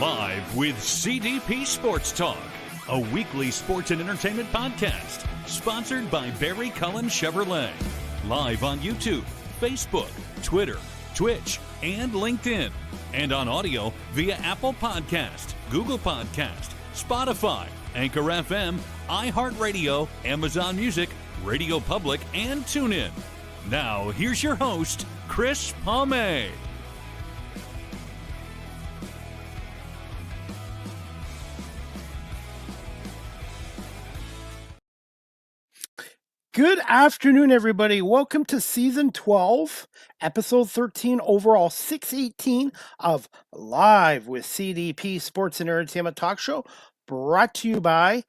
Live with CDP Sports Talk, a weekly sports and entertainment podcast sponsored by Barry Cullen Chevrolet. Live on YouTube, Facebook, Twitter, Twitch, and LinkedIn. And on audio via Apple Podcast, Google Podcast, Spotify, Anchor FM, iHeartRadio, Amazon Music, Radio Public, and TuneIn. Now, here's your host, Chris Palme. Good afternoon, everybody. Welcome to Season 12, Episode 13, overall 618 of Live with CDP Sports and Entertainment Talk Show, brought to you by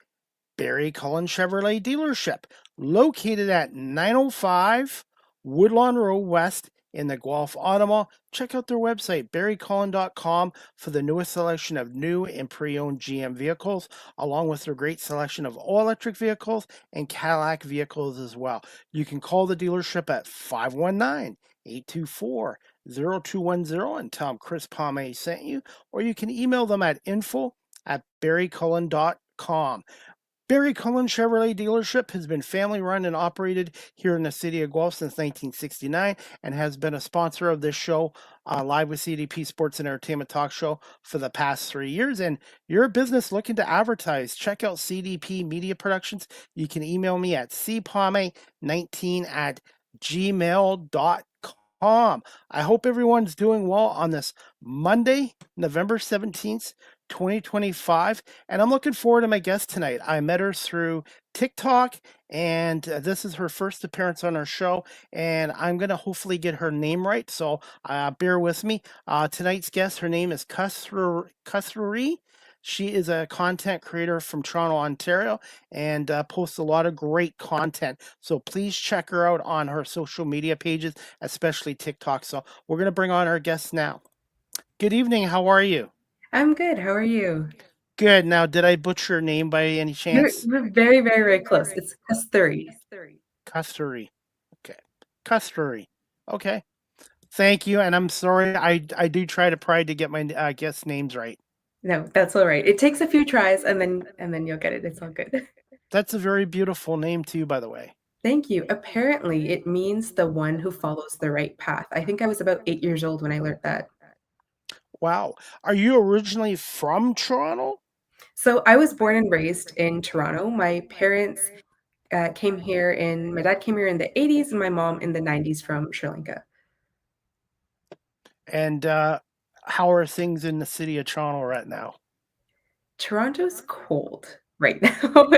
Barry Cullen Chevrolet Dealership, located at 905 Woodlawn Road West in the Guelph, Ottawa. Check out their website, barrycullen.com, for the newest selection of new and pre-owned GM vehicles, along with their great selection of all-electric vehicles and Cadillac vehicles as well. You can call the dealership at 519-824-0210 and tell them Chris Palme sent you, or you can email them at info@barrycullen.com. Barry Cullen Chevrolet Dealership has been family run and operated here in the city of Guelph since 1969 and has been a sponsor of this show, Live with CDP Sports and Entertainment Talk Show, for the past 3 years. And you're a business looking to advertise, check out CDP Media Productions. You can email me at cpalme19@gmail.com. I hope everyone's doing well on this Monday, November 17th, 2025, and I'm looking forward to my guest tonight. I met her through TikTok, and this is her first appearance on our show, and I'm going to hopefully get her name right, so bear with me. Tonight's guest, her name is Kasthuree. She is a content creator from Toronto, Ontario, and posts a lot of great content. So please check her out on her social media pages, especially TikTok. So we're going to bring on our guest now. Good evening. How are you? I'm good. How are you? Good. Now, did I butcher your name by any chance? You're very, very, very close. It's Kasthuree. Kasthuree. Okay. Kasthuree. Okay. Thank you. And I'm sorry. I do try to pride to get my guest names right. No, that's all right. It takes a few tries, and then you'll get it. It's all good. That's a very beautiful name too, by the way. Thank you. Apparently, it means the one who follows the right path. I think I was about 8 years old when I learned that. Wow. Are you originally from Toronto? So I was born and raised in Toronto. My parents my dad came here in the 80s and my mom in the 90s from Sri Lanka. And how are things in the city of Toronto right now? Toronto's cold right now.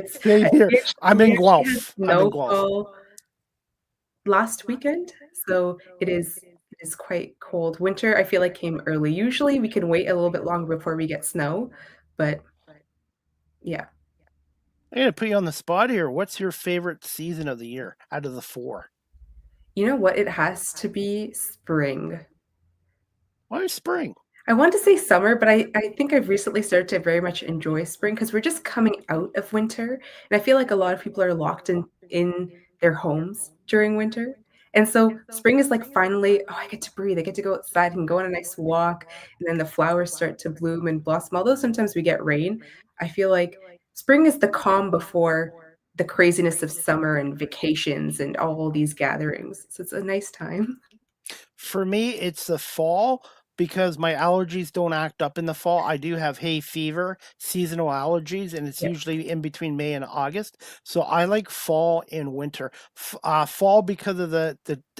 Same here. I'm in Guelph. Snowfall last weekend, so it is quite cold. Winter, I feel like, came early. Usually we can wait a little bit longer before we get snow, but yeah. I'm going to put you on the spot here. What's your favorite season of the year out of the 4? You know what? It has to be spring. Why spring? I want to say summer, but I think I've recently started to very much enjoy spring because we're just coming out of winter. And I feel like a lot of people are locked in their homes during winter. And so spring is like, finally, I get to breathe. I get to go outside and go on a nice walk. And then the flowers start to bloom and blossom. Although sometimes we get rain, I feel like spring is the calm before the craziness of summer and vacations and all these gatherings. So it's a nice time. For me, it's the fall, because my allergies don't act up in the fall. I do have hay fever, seasonal allergies, and it's usually in between May and August. So I like fall and winter. Fall because of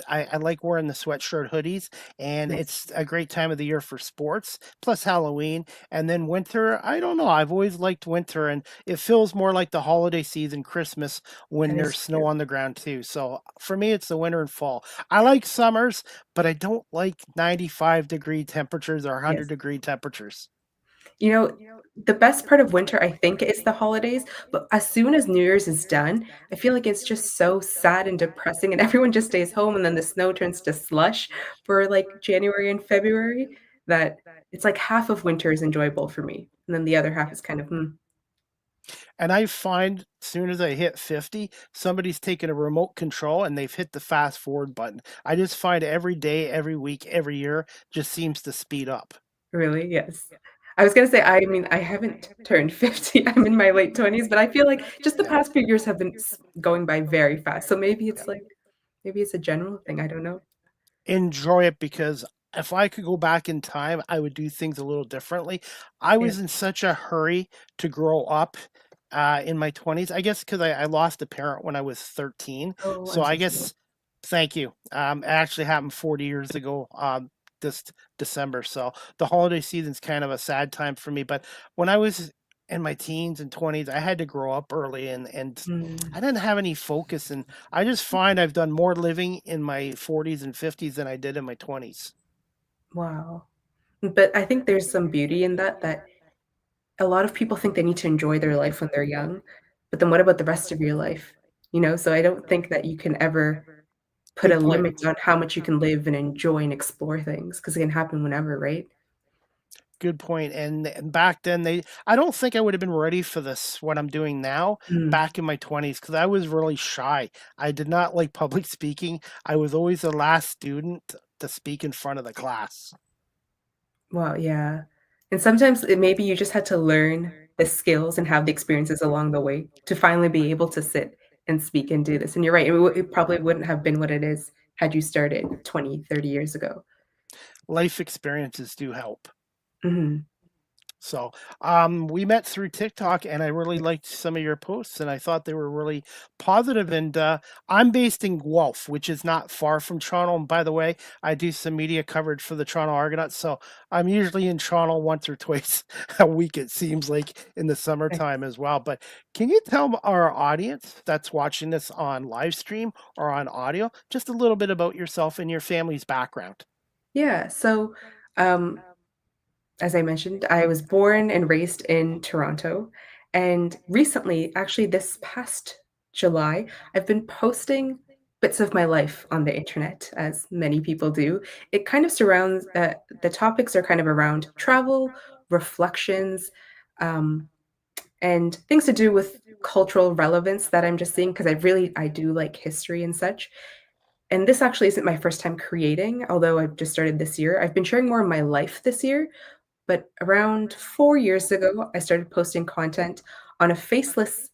I like wearing the sweatshirt hoodies, and it's a great time of the year for sports, plus Halloween. And then winter, I don't know. I've always liked winter, and it feels more like the holiday season, Christmas, when there's snow on the ground too. So for me, it's the winter and fall. I like summers, but I don't like 95-degree temperatures or 100-degree temperatures. You know, the best part of winter, I think, is the holidays. But as soon as New Year's is done, I feel like it's just so sad and depressing, and everyone just stays home, and then the snow turns to slush for like January and February, that it's like half of winter is enjoyable for me. And then the other half is kind of, And I find as soon as I hit 50, somebody's taken a remote control and they've hit the fast forward button. I just find every day, every week, every year just seems to speed up. Really? Yes. I was gonna say, I mean, I haven't turned 50. I'm in my late 20s, but I feel like just the Yeah. past few years have been going by very fast. So maybe it's like, maybe it's a general thing. I don't know. Enjoy it because if I could go back in time, I would do things a little differently. I Yeah. was in such a hurry to grow up in my 20s, I guess, because I lost a parent when I was 13. Oh, So I'm I so sorry. guess, thank you. It actually happened 40 years ago this December. So the holiday season's kind of a sad time for me. But when I was in my teens and 20s, I had to grow up early and Mm, I didn't have any focus. And I just find I've done more living in my 40s and 50s than I did in my 20s. wow. But I think there's some beauty in that, that a lot of people think they need to enjoy their life when they're young, but then what about the rest of your life? You know, so I don't think that you can ever put a Good point. limit on how much you can live and enjoy and explore things because it can happen whenever, right? Good point. And back then I don't think I would have been ready for this what I'm doing now Mm. back in my 20s because I was really shy. I did not like public speaking. I was always the last student to speak in front of the class. Wow, yeah. And sometimes maybe you just had to learn the skills and have the experiences along the way to finally be able to sit and speak and do this. And you're right, it probably wouldn't have been what it is had you started 20, 30 years ago. Life experiences do help. Mhm. So, we met through TikTok, and I really liked some of your posts, and I thought they were really positive. And I'm based in Guelph, which is not far from Toronto. And by the way, I do some media coverage for the Toronto Argonauts, so I'm usually in Toronto once or twice a week. It seems like in the summertime as well. But can you tell our audience that's watching this on live stream or on audio just a little bit about yourself and your family's background? Yeah, so, um, as I mentioned, I was born and raised in Toronto, and recently, actually this past July, I've been posting bits of my life on the internet, as many people do. It kind of surrounds the topics are kind of around travel, reflections, um, and things to do with cultural relevance that I'm just seeing because I do like history and such. And this actually isn't my first time creating, although I've just started this year. I've been sharing more of my life this year, but around 4 years ago, I started posting content on a faceless,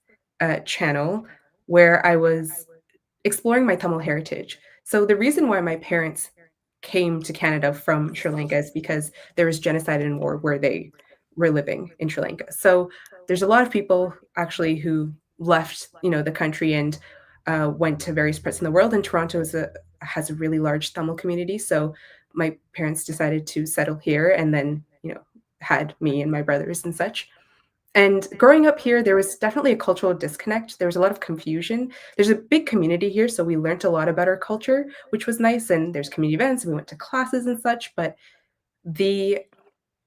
channel where I was exploring my Tamil heritage. So the reason why my parents came to Canada from Sri Lanka is because there was genocide and war where they were living in Sri Lanka. So there's a lot of people actually who left, you know, the country and went to various parts in the world. And Toronto has a really large Tamil community. So my parents decided to settle here and then, you know, had me and my brothers and such. And growing up here, there was definitely a cultural disconnect. There was a lot of confusion. There's a big community here, so we learned a lot about our culture, which was nice. And there's community events, and we went to classes and such. But the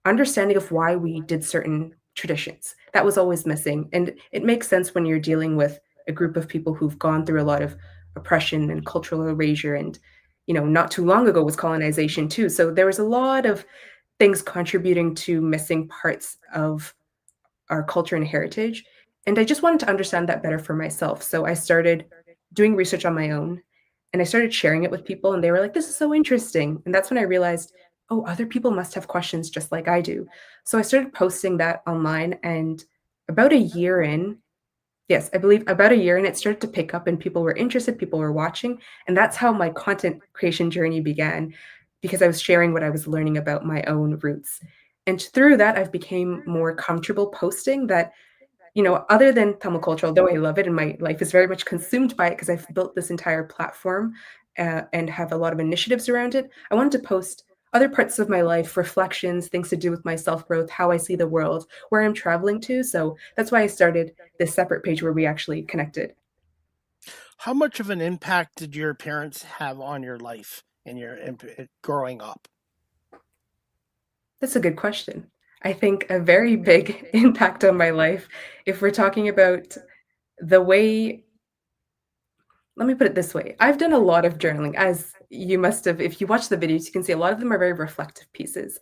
understanding of why we did certain traditions, that was always missing. And it makes sense when you're dealing with a group of people who've gone through a lot of oppression and cultural erasure. And, you know, not too long ago was colonization too. So there was a lot of things contributing to missing parts of our culture and heritage. And I just wanted to understand that better for myself. So I started doing research on my own and I started sharing it with people, and they were like, this is so interesting. And that's when I realized, oh, other people must have questions just like I do. So I started posting that online. And about a year in, yes, I believe about a year in, it started to pick up and people were interested, people were watching. And that's how my content creation journey began because I was sharing what I was learning about my own roots. And through that, I've became more comfortable posting that, you know, other than Tamil culture, although I love it and my life is very much consumed by it because I've built this entire platform and have a lot of initiatives around it, I wanted to post other parts of my life, reflections, things to do with my self growth, how I see the world, where I'm traveling to. So that's why I started this separate page where we actually connected. How much of an impact did your parents have on your life and growing up? That's a good question. I think a very big impact on my life, if we're talking about the way, let me put it this way. I've done a lot of journaling, as you must have, if you watch the videos, you can see a lot of them are very reflective pieces.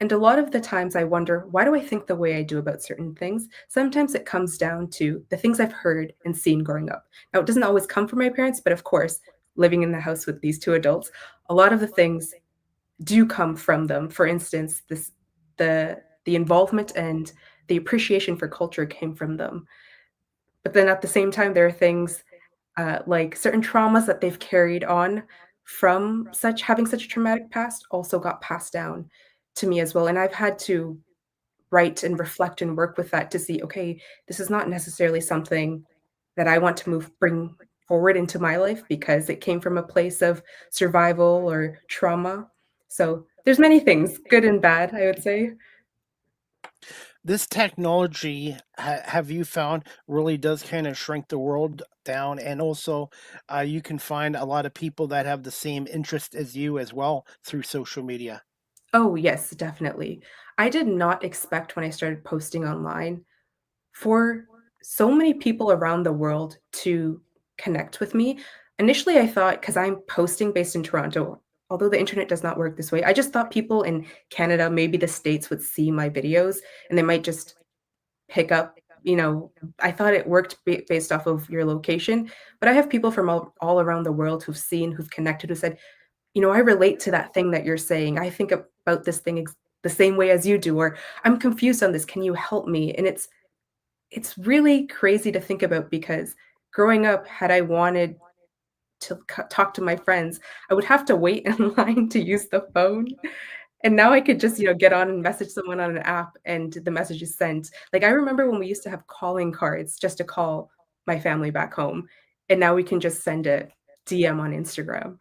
And a lot of the times I wonder, why do I think the way I do about certain things? Sometimes it comes down to the things I've heard and seen growing up. Now, it doesn't always come from my parents, but of course, living in the house with these two adults, a lot of the things do come from them. For instance, the involvement and the appreciation for culture came from them. But then at the same time, there are things like certain traumas that they've carried on from such having such a traumatic past also got passed down to me as well. And I've had to write and reflect and work with that to see, okay, this is not necessarily something that I want to bring forward into my life because it came from a place of survival or trauma. So there's many things, good and bad, I would say. This technology, have you found, really does kind of shrink the world down, and also you can find a lot of people that have the same interest as you as well through social media. Oh, yes, definitely. I did not expect when I started posting online for so many people around the world to connect with me. Initially, I thought because I'm posting based in Toronto, although the internet does not work this way, I just thought people in Canada, maybe the States, would see my videos and they might just pick up. I thought it worked based off of your location, but I have people from all around the world who've seen, who've connected, who said, I relate to that thing that you're saying. I think about this thing the same way as you do, or I'm confused on this. Can you help me? And it's really crazy to think about because growing up, had I wanted to talk to my friends, I would have to wait in line to use the phone. And now I could just, get on and message someone on an app and the message is sent. Like I remember when we used to have calling cards just to call my family back home. And now we can just send a DM on Instagram.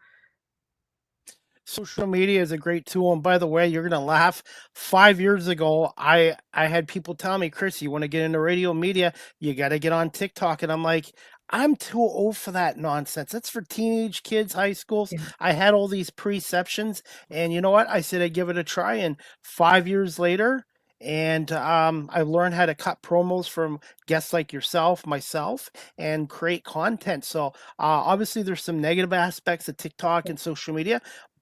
Social media is a great tool, and by the way, you're gonna laugh. 5 years ago, I had people tell me, Chris, you want to get into radio media, you got to get on TikTok, and I'm like, I'm too old for that nonsense. That's for teenage kids, high schools. Yeah. I had all these preceptions, and you know what? I said I'd give it a try, and 5 years later. And I learned how to cut promos from guests like yourself, myself, and create content. So obviously, there's some negative aspects of TikTok and social media,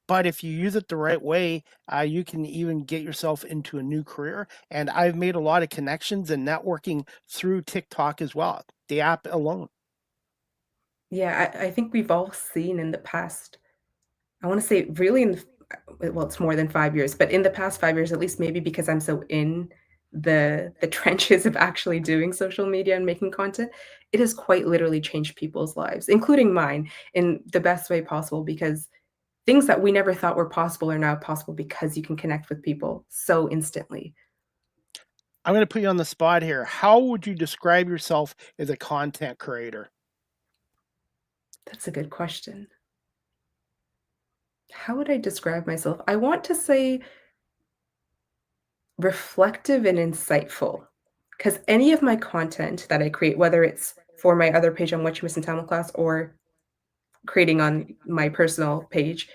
but if you use it the right way, you can even get yourself into a new career. And I've made a lot of connections and networking through TikTok as well, the app alone. Yeah, I think we've all seen in the past, I wanna say really well, it's more than 5 years, but in the past 5 years, at least maybe because I'm so in the trenches of actually doing social media and making content, it has quite literally changed people's lives, including mine, in the best way possible because things that we never thought were possible are now possible because you can connect with people so instantly. I'm going to put you on the spot here. How would you describe yourself as a content creator? That's a good question. How would I describe myself? I want to say reflective and insightful, because any of my content that I create, whether it's for my other page on What You Miss in Tamil Class or creating on my personal page,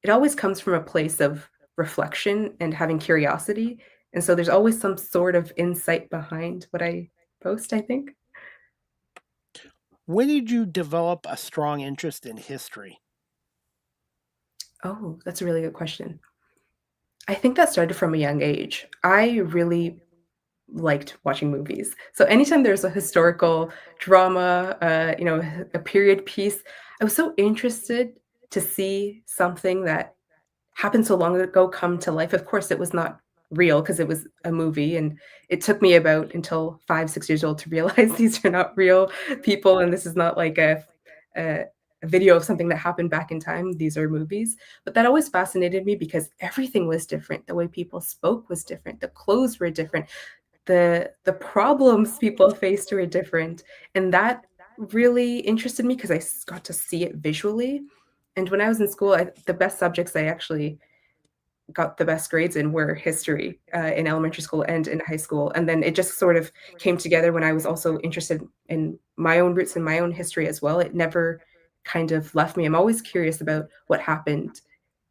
it always comes from a place of reflection and having curiosity, and so there's always some sort of insight behind what I post, I think. When did you develop a strong interest in history? Oh, that's a really good question. I think that started from a young age. I really liked watching movies. So anytime there's a historical drama, a period piece, I was so interested to see something that happened so long ago come to life. Of course, it was not real because it was a movie, and it took me about until 5, 6 years old to realize these are not real people, and this is not like a a video of something that happened back in time. These are movies. But that always fascinated me because everything was different. The way people spoke was different. The clothes were different. The problems people faced were different, and that really interested me because got to see it visually. And when I was in school, the best subjects I actually got the best grades in were history in elementary school and in high school. And then it just sort of came together when I was also interested in my own roots and my own history as well. It never kind of left me. I'm always curious about what happened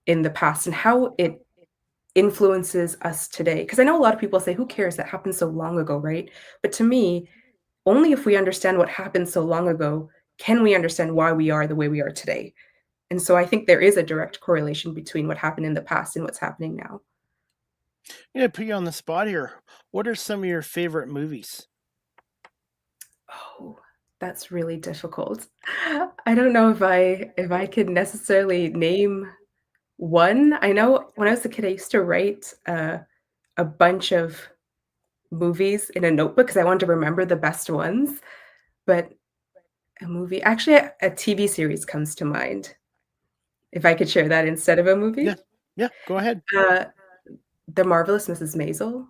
in the past and how it influences us today. Because I know a lot of people say, who cares? That happened so long ago, right? But to me, only if we understand what happened so long ago can we understand why we are the way we are today. And so I think there is a direct correlation between what happened in the past and what's happening now. I'm going to put you on the spot here. What are some of your favorite movies? Oh, that's really difficult. I don't know if I could necessarily name one. I know when I was a kid, I used to write a bunch of movies in a notebook because I wanted to remember the best ones, but a movie actually, a TV series comes to mind, if I could share that instead of a Yeah. movie. Yeah, go ahead. Uh, The Marvelous Mrs. Maisel.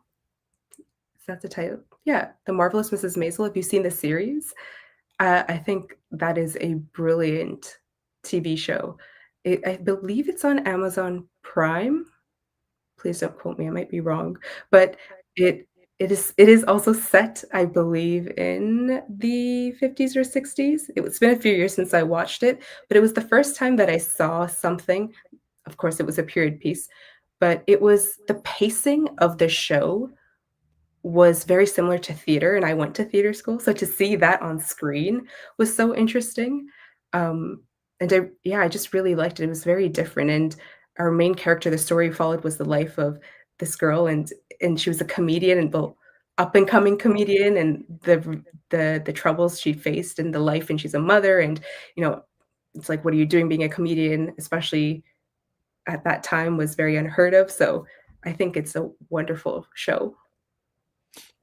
Is that the title? Yeah, The Marvelous Mrs. Maisel. Have you seen the series? I think that is a brilliant TV show. I believe it's on Amazon Prime. Please don't quote me, I might be wrong, but it it is also set, I believe, in the 50s or 60s. It's been a few years since I watched it, but it was the first time that I saw something. Of course, it was a period piece, but it was the pacing of the show was very similar to theater, and I went to theater school, so to see that on screen was so interesting. Um, and I just really liked it. It was very different, and our main character, the story followed was the life of this girl, and she was a comedian and well, up and coming comedian, and the troubles she faced in the life, and she's a mother, and you know, it's like, what are you doing being a comedian, especially at that time was very unheard of. So I think it's a wonderful show.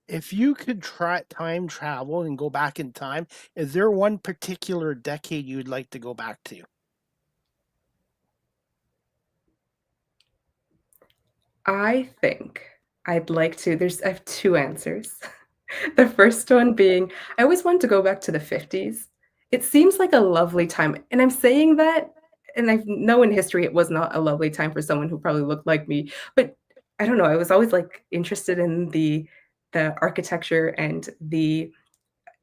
If you could try time travel and go back in time, is there one particular decade you'd like to go back to? I think I'd like to I have 2 answers. The first one being, I always wanted to go back to the '50s. It seems like a lovely time, and I'm saying that, and I know in history it was not a lovely time for someone who probably looked like me, but I don't know, I was always, like, interested in the architecture and the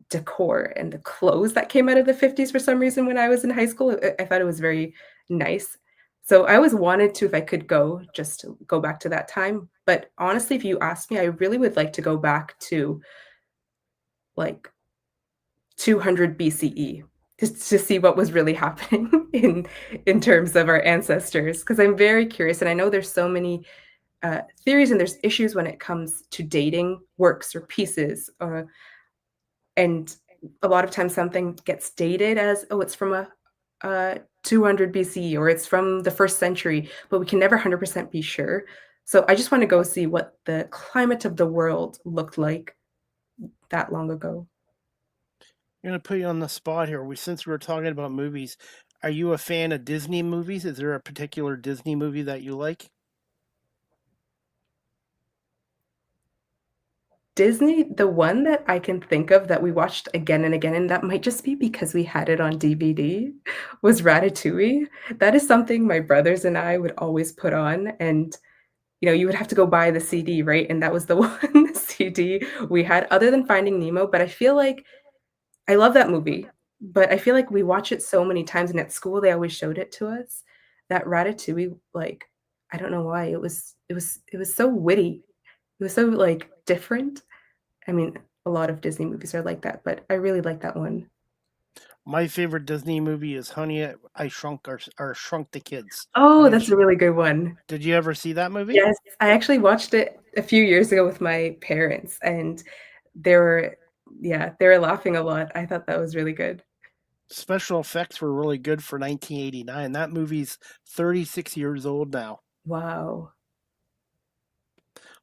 decor and the clothes that came out of the '50s for some reason when I was in high school. I thought it was very nice. So I always wanted to, if I could go, just to go back to that time. But honestly, if you ask me, I really would like to go back to like 200 BCE just to see what was really happening in terms of our ancestors. Because I'm very curious, and I know there's so many theories and there's issues when it comes to dating works or pieces. And a lot of times something gets dated as, "Oh, it's from a 200 BC or it's from the 1st century," but we can never 100% be sure. So I just wanna go see what the climate of the world looked like that long ago. I'm gonna put you on the spot here. Since we're talking about movies, are you a fan of Disney movies? Is there a particular Disney movie that you like? Disney, the one that I can think of that we watched again and again, and that might just be because we had it on DVD, was Ratatouille. That is something my brothers and I would always put on, and you would have to go buy the CD, right? And that was the one CD we had other than Finding Nemo, but I feel like I love that movie, but I feel like we watch it so many times, and at school, they always showed it to us, that Ratatouille, like, I don't know why, it was so witty. It was so, like, different. I mean, a lot of Disney movies are like that, but I really like that one. My favorite Disney movie is Honey, I Shrunk or Shrunk the Kids. Oh, Honey, that's a really good one. did you ever see that movie? Yes, I actually watched it a few years ago with my parents, and they were yeah, they were laughing a lot. I thought that was really good. Special effects were really good for 1989. That movie's 36 years old now. Wow.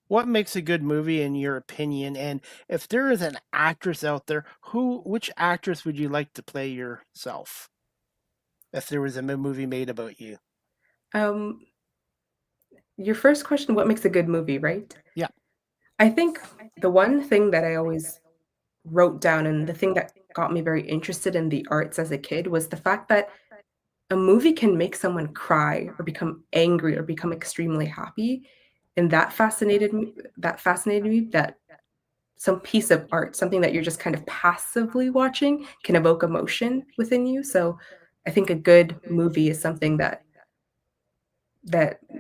What makes a good movie in your opinion? And if there is an actress out there, which actress would you like to play yourself? If there was a movie made about you? Um, your first question, what makes a good movie, right? Yeah. I think the one thing that I always wrote down and the thing that got me very interested in the arts as a kid was the fact that a movie can make someone cry or become angry or become extremely happy, and that fascinated me that some piece of art, something that you're just kind of passively watching can evoke emotion within you. So I think a good movie is something that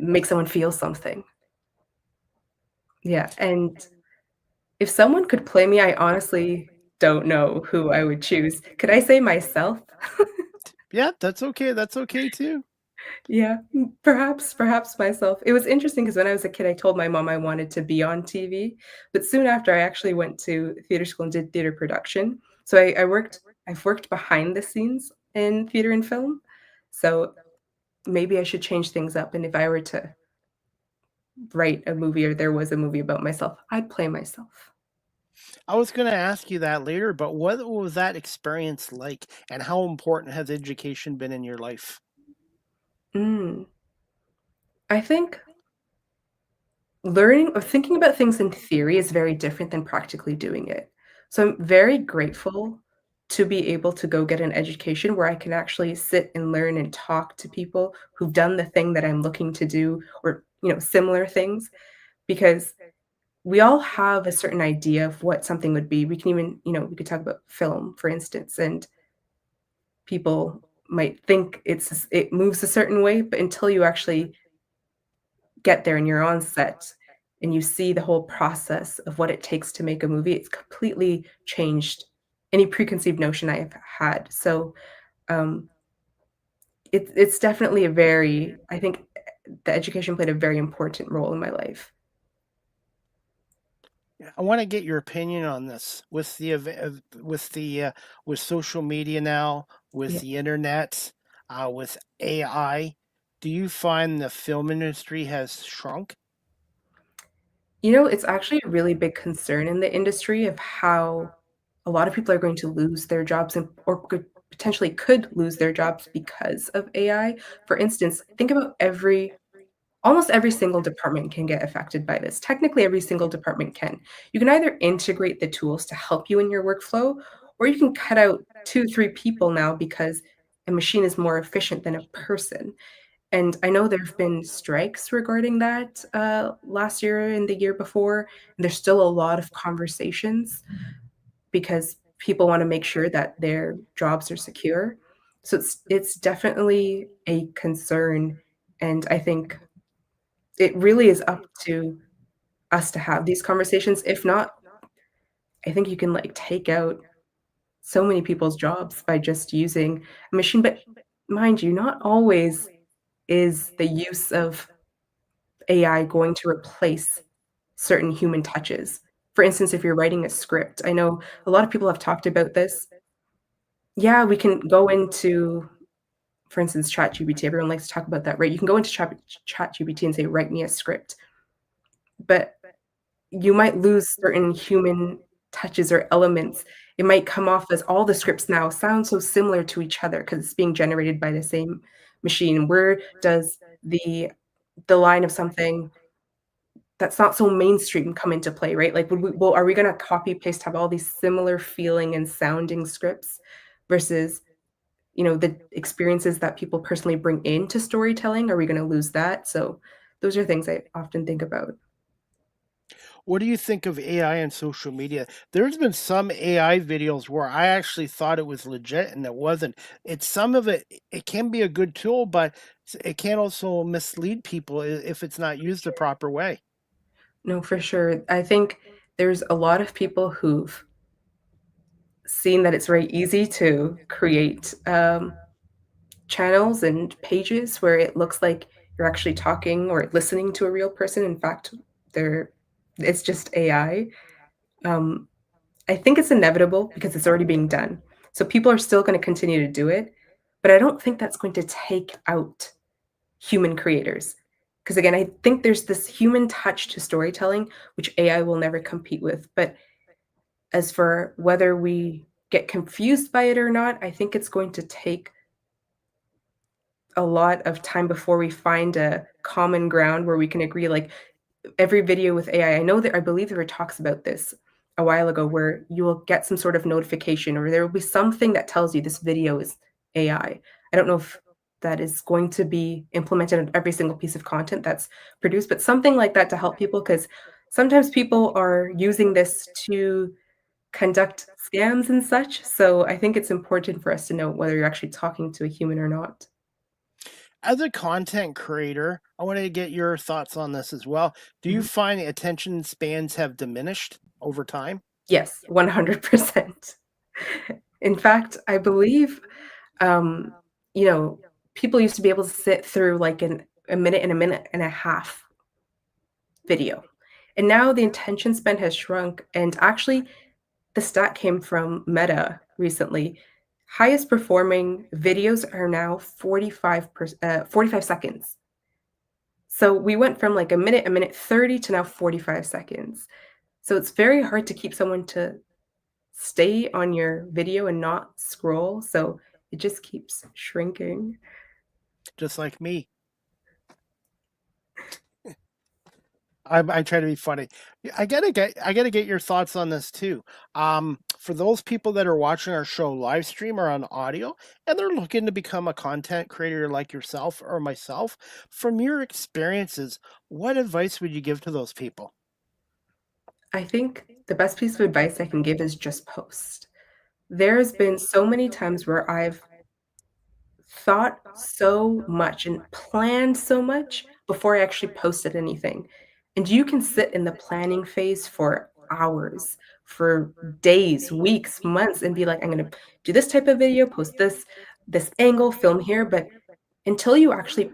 makes someone feel something. Yeah, and if someone could play me, I honestly don't know who I would choose. Could I say myself? Yeah, that's okay. That's okay too. Yeah, perhaps myself. It was interesting because when I was a kid, I told my mom I wanted to be on TV, but soon after, I actually went to theater school and did theater production. So I've worked behind the scenes in theater and film. So maybe I should change things up, and if I were to write a movie or there was a movie about myself, I'd play myself. I was going to ask you that later, but what was that experience like, and how important has education been in your life? Mm. I think learning or thinking about things in theory is very different than practically doing it. So I'm very grateful to be able to go get an education where I can actually sit and learn and talk to people who've done the thing that I'm looking to do or, similar things, because we all have a certain idea of what something would be. We can even, we could talk about film, for instance, and people might think it moves a certain way, but until you actually get there and you're on set and you see the whole process of what it takes to make a movie, it's completely changed any preconceived notion I have had. So, um, it's definitely a very I think the education played a very important role in my life. Yeah, I want to get your opinion on this with with social media now, with Yeah. the internet, with AI. Do you find the film industry has shrunk? It's actually a really big concern in the industry of how a lot of people are going to lose their jobs and or could lose their jobs because of AI. For instance, think about almost every single department can get affected by this. Technically, every single department can. You can either integrate the tools to help you in your workflow, or you can cut out 2, 3 people now because a machine is more efficient than a person. And I know there've been strikes regarding that, last year and the year before, and there's still a lot of conversations because people wanna make sure that their jobs are secure. So it's definitely a concern, and I think it really is up to us to have these conversations. If not, I think you can, like, take out so many people's jobs by just using a machine, but mind you, not always is the use of AI going to replace certain human touches. For instance, if you're writing a script, I know a lot of people have talked about this. Yeah, we can go into, for instance, ChatGPT. Everyone likes to talk about that, right? You can go into ChatGPT and say, "Write me a script," but you might lose certain human touches or elements. It might come off as all the scripts now sound so similar to each other because it's being generated by the same machine. Where does the line of something that's not so mainstream come into play, right? Like, are we gonna copy paste, have all these similar feeling and sounding scripts versus, the experiences that people personally bring into storytelling? Are we gonna lose that? So those are things I often think about. What do you think of AI and social media? There's been some AI videos where I actually thought it was legit and it wasn't. It's some of it, it can be a good tool, but it can also mislead people if it's not used the proper way. No, for sure. I think there's a lot of people who've seen that it's very easy to create, channels and pages where it looks like you're actually talking or listening to a real person. In fact, they're it's just AI. Um, I think it's inevitable because it's already being done. So people are still gonna continue to do it, but I don't think that's going to take out human creators. Because again, I think there's this human touch to storytelling, which AI will never compete with. But as for whether we get confused by it or not, I think it's going to take a lot of time before we find a common ground where we can agree, like, every video with AI, I know that I believe there were talks about this a while ago where you will get some sort of notification or there will be something that tells you this video is AI. I don't know if that is going to be implemented in every single piece of content that's produced, but something like that to help people because sometimes people are using this to conduct scams and such. So I think it's important for us to know whether you're actually talking to a human or not. As a content creator, I wanted to get your thoughts on this as well. Do you Mhm. find attention spans have diminished over time? Yes, 100%. In fact, I believe, um, you know, people used to be able to sit through like a minute and a minute and a half video. And now the attention span has shrunk. And actually, the stat came from Meta recently. Highest performing videos are now 45 seconds. So we went from like a minute 30 to now 45 seconds. So it's very hard to keep someone to stay on your video and not scroll. So it just keeps shrinking. Just like me. I try to be funny. I gotta get your thoughts on this too. For those people that are watching our show live stream or on audio, and they're looking to become a content creator like yourself or myself, from your experiences, what advice would you give to those people? I think the best piece of advice I can give is just post. There's been so many times where I've thought so much and planned so much before I actually posted anything. And you can sit in the planning phase for hours, for days, weeks, months, and be like, I'm gonna do this type of video, post this angle, film here, but until you actually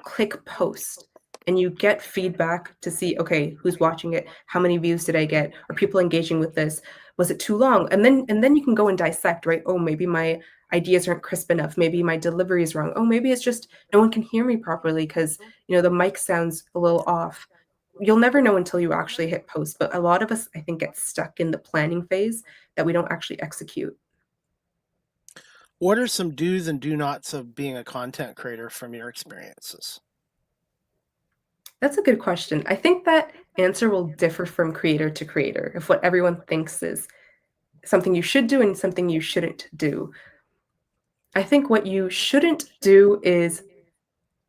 click post and you get feedback to see, okay, who's watching it? How many views did I get? Are people engaging with this? Was it too long? And then you can go and dissect, right? Oh, maybe my ideas aren't crisp enough. Maybe my delivery is wrong. Oh, maybe it's just no one can hear me properly because the mic sounds a little off. You'll never know until you actually hit post, but a lot of us, I think, get stuck in the planning phase that we don't actually execute. What are some do's and do nots of being a content creator from your experiences? That's a good question. I think that answer will differ from creator to creator of what everyone thinks is something you should do and something you shouldn't do. I think what you shouldn't do is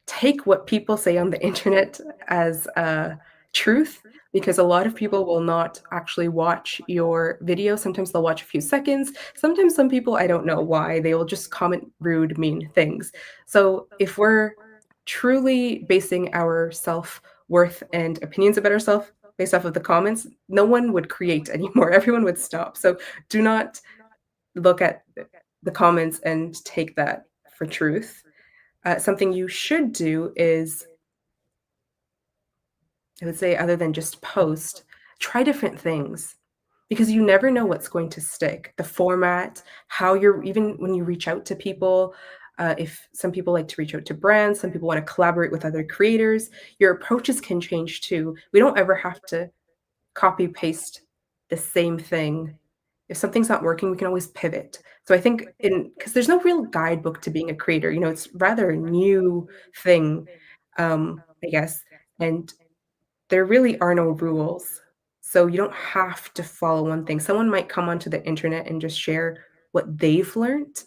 take what people say on the internet as truth, because a lot of people will not actually watch your video. Sometimes they'll watch a few seconds. Sometimes some people, I don't know why, they will just comment rude, mean things. So if we're truly basing our self-worth and opinions about ourselves based off of the comments, no one would create anymore. Everyone would stop. So do not look at the comments and take that for truth. Something you should do is, I would say, other than just post, try different things because you never know what's going to stick. The format, how you're, even when you reach out to people, if some people like to reach out to brands, some people want to collaborate with other creators, your approaches can change too. We don't ever have to copy paste the same thing. If something's not working, we can always pivot. So I think because there's no real guidebook to being a creator, it's rather a new thing, I guess. And there really are no rules. So you don't have to follow one thing. Someone might come onto the internet and just share what they've learned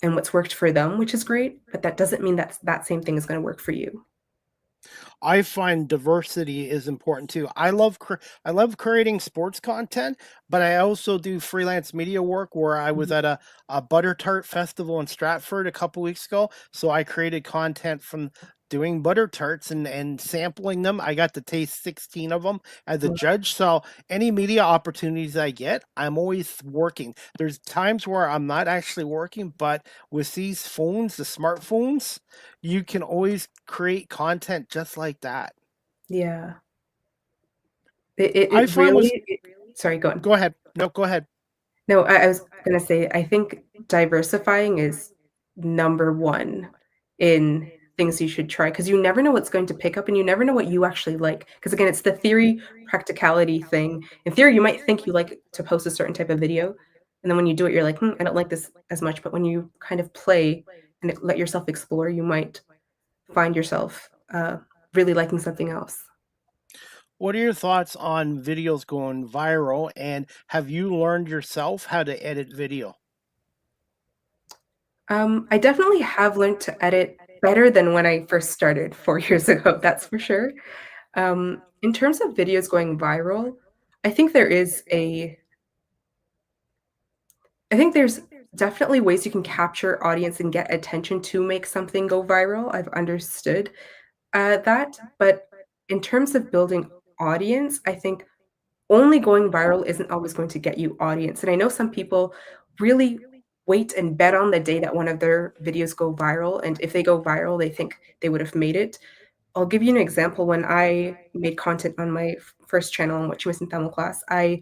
and what's worked for them, which is great, but that doesn't mean that same thing is going to work for you. I find diversity is important too. I love creating sports content, but I also do freelance media work where I was Mhm. at a butter tart festival in Stratford a couple weeks ago. So I created content from doing butter tarts and sampling them. I got to taste 16 of them as a judge. So any media opportunities I get, I'm always working. There's times where I'm not actually working, but with these phones, the smartphones, you can always create content just like that. Yeah. It I find with really sorry, go on. Go ahead. No, go ahead. No, I was gonna say, I think diversifying is number 1 in things you should try because you never know what's going to pick up and you never know what you actually like. Because again, it's the theory practicality thing. In theory, you might think you like to post a certain type of video, and then when you do it, you're like, I don't like this as much. But when you kind of play and let yourself explore, you might find yourself really liking something else. What are your thoughts on videos going viral? And have you learned yourself how to edit video? I definitely have learned to edit better than when I first started 4 years ago, that's for sure. In terms of videos going viral, I think there is a I think there's definitely ways you can capture audience and get attention to make something go viral. I've understood that, but in terms of building audience, I think only going viral isn't always going to get you audience. And I know some people really wait and bet on the day that one of their videos go viral, and if they go viral, they think they would have made it. I'll give you an example. When I made content on my first channel on What You Missed in Tamil Class, I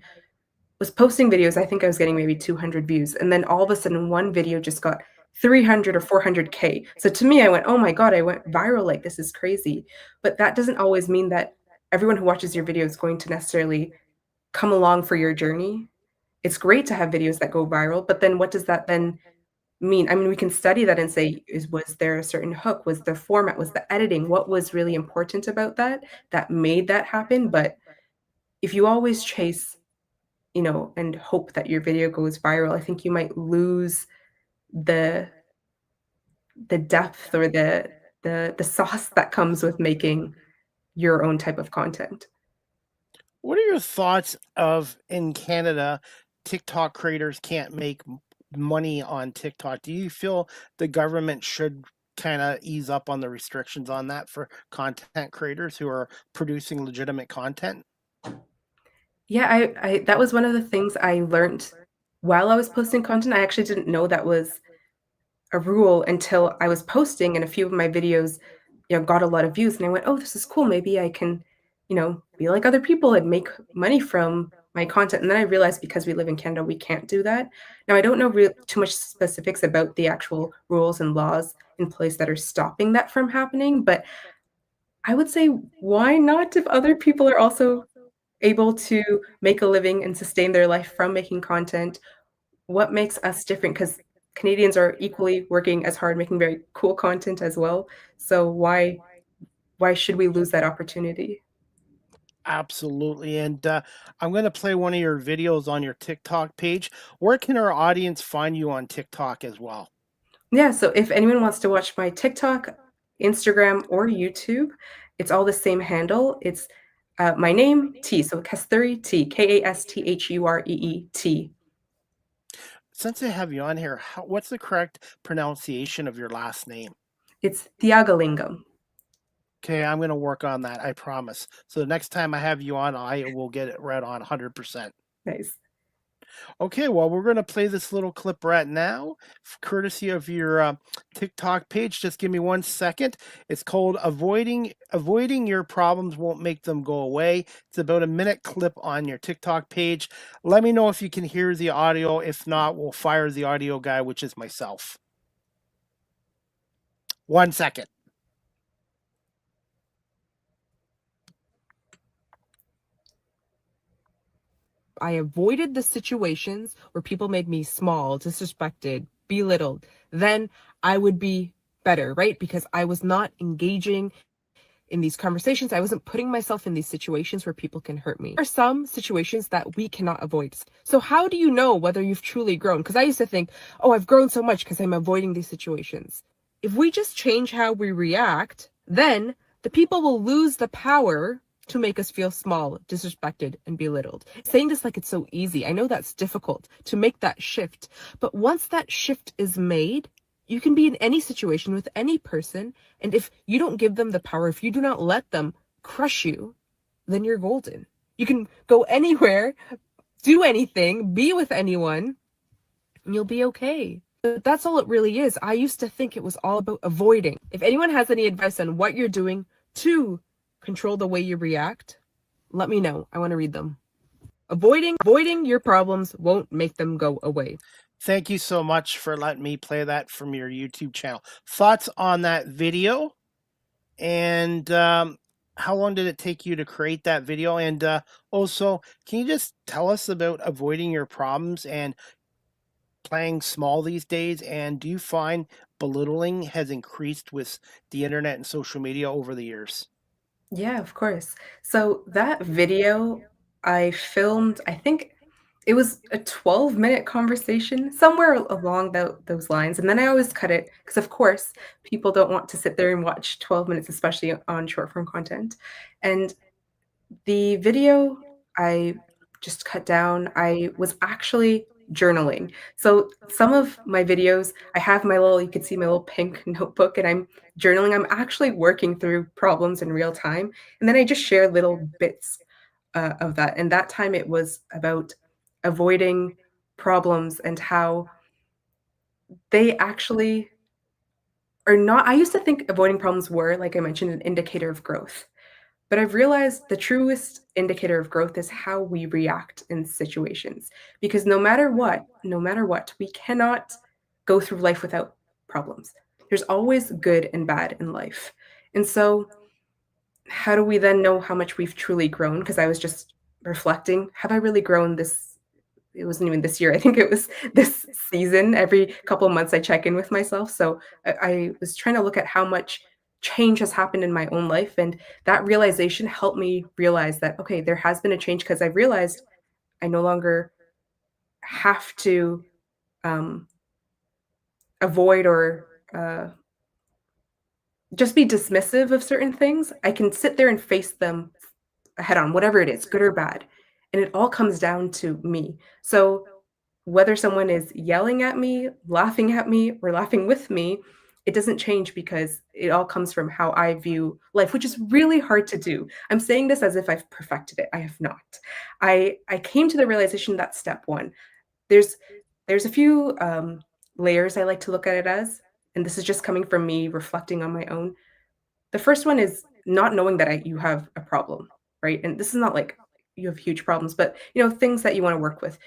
was posting videos. I think I was getting maybe 200 views, and then all of a sudden, one video just got 300 or 400K. So to me, I went, oh my God, I went viral. Like, this is crazy. But that doesn't always mean that everyone who watches your video is going to necessarily come along for your journey. It's great to have videos that go viral, but then what does that then mean? I mean, we can study that and say, was there a certain hook? Was the format? Was the editing? What was really important about that made that happen? But if you always chase, and hope that your video goes viral, I think you might lose the the depth or the sauce that comes with making your own type of content. What are your thoughts of in Canada, TikTok creators can't make money on TikTok? Do you feel the government should kind of ease up on the restrictions on that for content creators who are producing legitimate content? Yeah, I that was one of the things I learned while I was posting content. I actually didn't know that was a rule until I was posting and a few of my videos, got a lot of views and I went, "Oh, this is cool. Maybe I can, be like other people and make money from my content." And then I realized because we live in Canada, we can't do that. Now, I don't know too much specifics about the actual rules and laws in place that are stopping that from happening, but I would say, why not if other people are also able to make a living and sustain their life from making content? What makes us different? Because Canadians are equally working as hard, making very cool content as well. So why should we lose that opportunity? Absolutely. And I'm going to play one of your videos on your TikTok page. Where can our audience find you on TikTok as well? Yeah, so if anyone wants to watch my TikTok, Instagram, or YouTube, it's all the same handle. It's my name, T, so Kasthuree T, Kasthureet. Since I have you on here, what's the correct pronunciation of your last name? It's Thiyakalingam. Okay, I'm going to work on that, I promise. So the next time I have you on, I will get it right on 100%. Nice. Okay, well, we're going to play this little clip right now, courtesy of your TikTok page. Just give me 1 second. It's called "Avoiding Your Problems Won't Make Them Go Away." It's about a minute clip on your TikTok page. Let me know if you can hear the audio. If not, we'll fire the audio guy, which is myself. 1 second. I avoided the situations where people made me small, disrespected, belittled, then I would be better, right? Because I was not engaging in these conversations. I wasn't putting myself in these situations where people can hurt me. There are some situations that we cannot avoid. So how do you know whether you've truly grown? Because I used to think, oh, I've grown so much because I'm avoiding these situations. If we just change how we react, then the people will lose the power to make us feel small, disrespected, and belittled. Saying this like it's so easy. I know that's difficult to make that shift. But once that shift is made, you can be in any situation with any person. And if you don't give them the power, if you do not let them crush you, then you're golden. You can go anywhere, do anything, be with anyone, and you'll be okay. But that's all it really is. I used to think it was all about avoiding. If anyone has any advice on what you're doing to control the way you react, let me know. I want to read them. Avoiding your problems won't make them go away. Thank you so much for letting me play that from your YouTube channel. Thoughts on that video? And how long did it take you to create that video? And also, can you just tell us about avoiding your problems and playing small these days? And do you find belittling has increased with the internet and social media over the years? Yeah, of course. So that video I filmed, I think it was a 12-minute conversation, somewhere along those lines. And then I always cut it because, of course, people don't want to sit there and watch 12 minutes, especially on short form content. And the video I just cut down, I was actually journaling. So some of my videos, I have you can see my little pink notebook, and I'm journaling. I'm actually working through problems in real time. And then I just share little bits of that. And that time it was about avoiding problems and how they actually are not. I used to think avoiding problems were, like I mentioned, an indicator of growth. But I've realized the truest indicator of growth is how we react in situations. Because no matter what, we cannot go through life without problems. There's always good and bad in life. And so, how do we then know how much we've truly grown? Because I was just reflecting, have I really grown this? It wasn't even this year. I think it was this season. Every couple of months, I check in with myself. So I was trying to look at how much change has happened in my own life. And that realization helped me realize that, okay, there has been a change because I realized I no longer have to um, avoid or just be dismissive of certain things. I can sit there and face them head on, whatever it is, good or bad. And it all comes down to me. So whether someone is yelling at me, or laughing with me, it doesn't change because it all comes from how I view life, which is really hard to do. I'm saying this as if I've perfected it. I have not. I came to the realization that step one. There's there's a few layers I like to look at it as, and this is just coming from me reflecting on my own. The first one is not knowing that you have a problem, right? And this is not like you have huge problems, but things that you want to work with.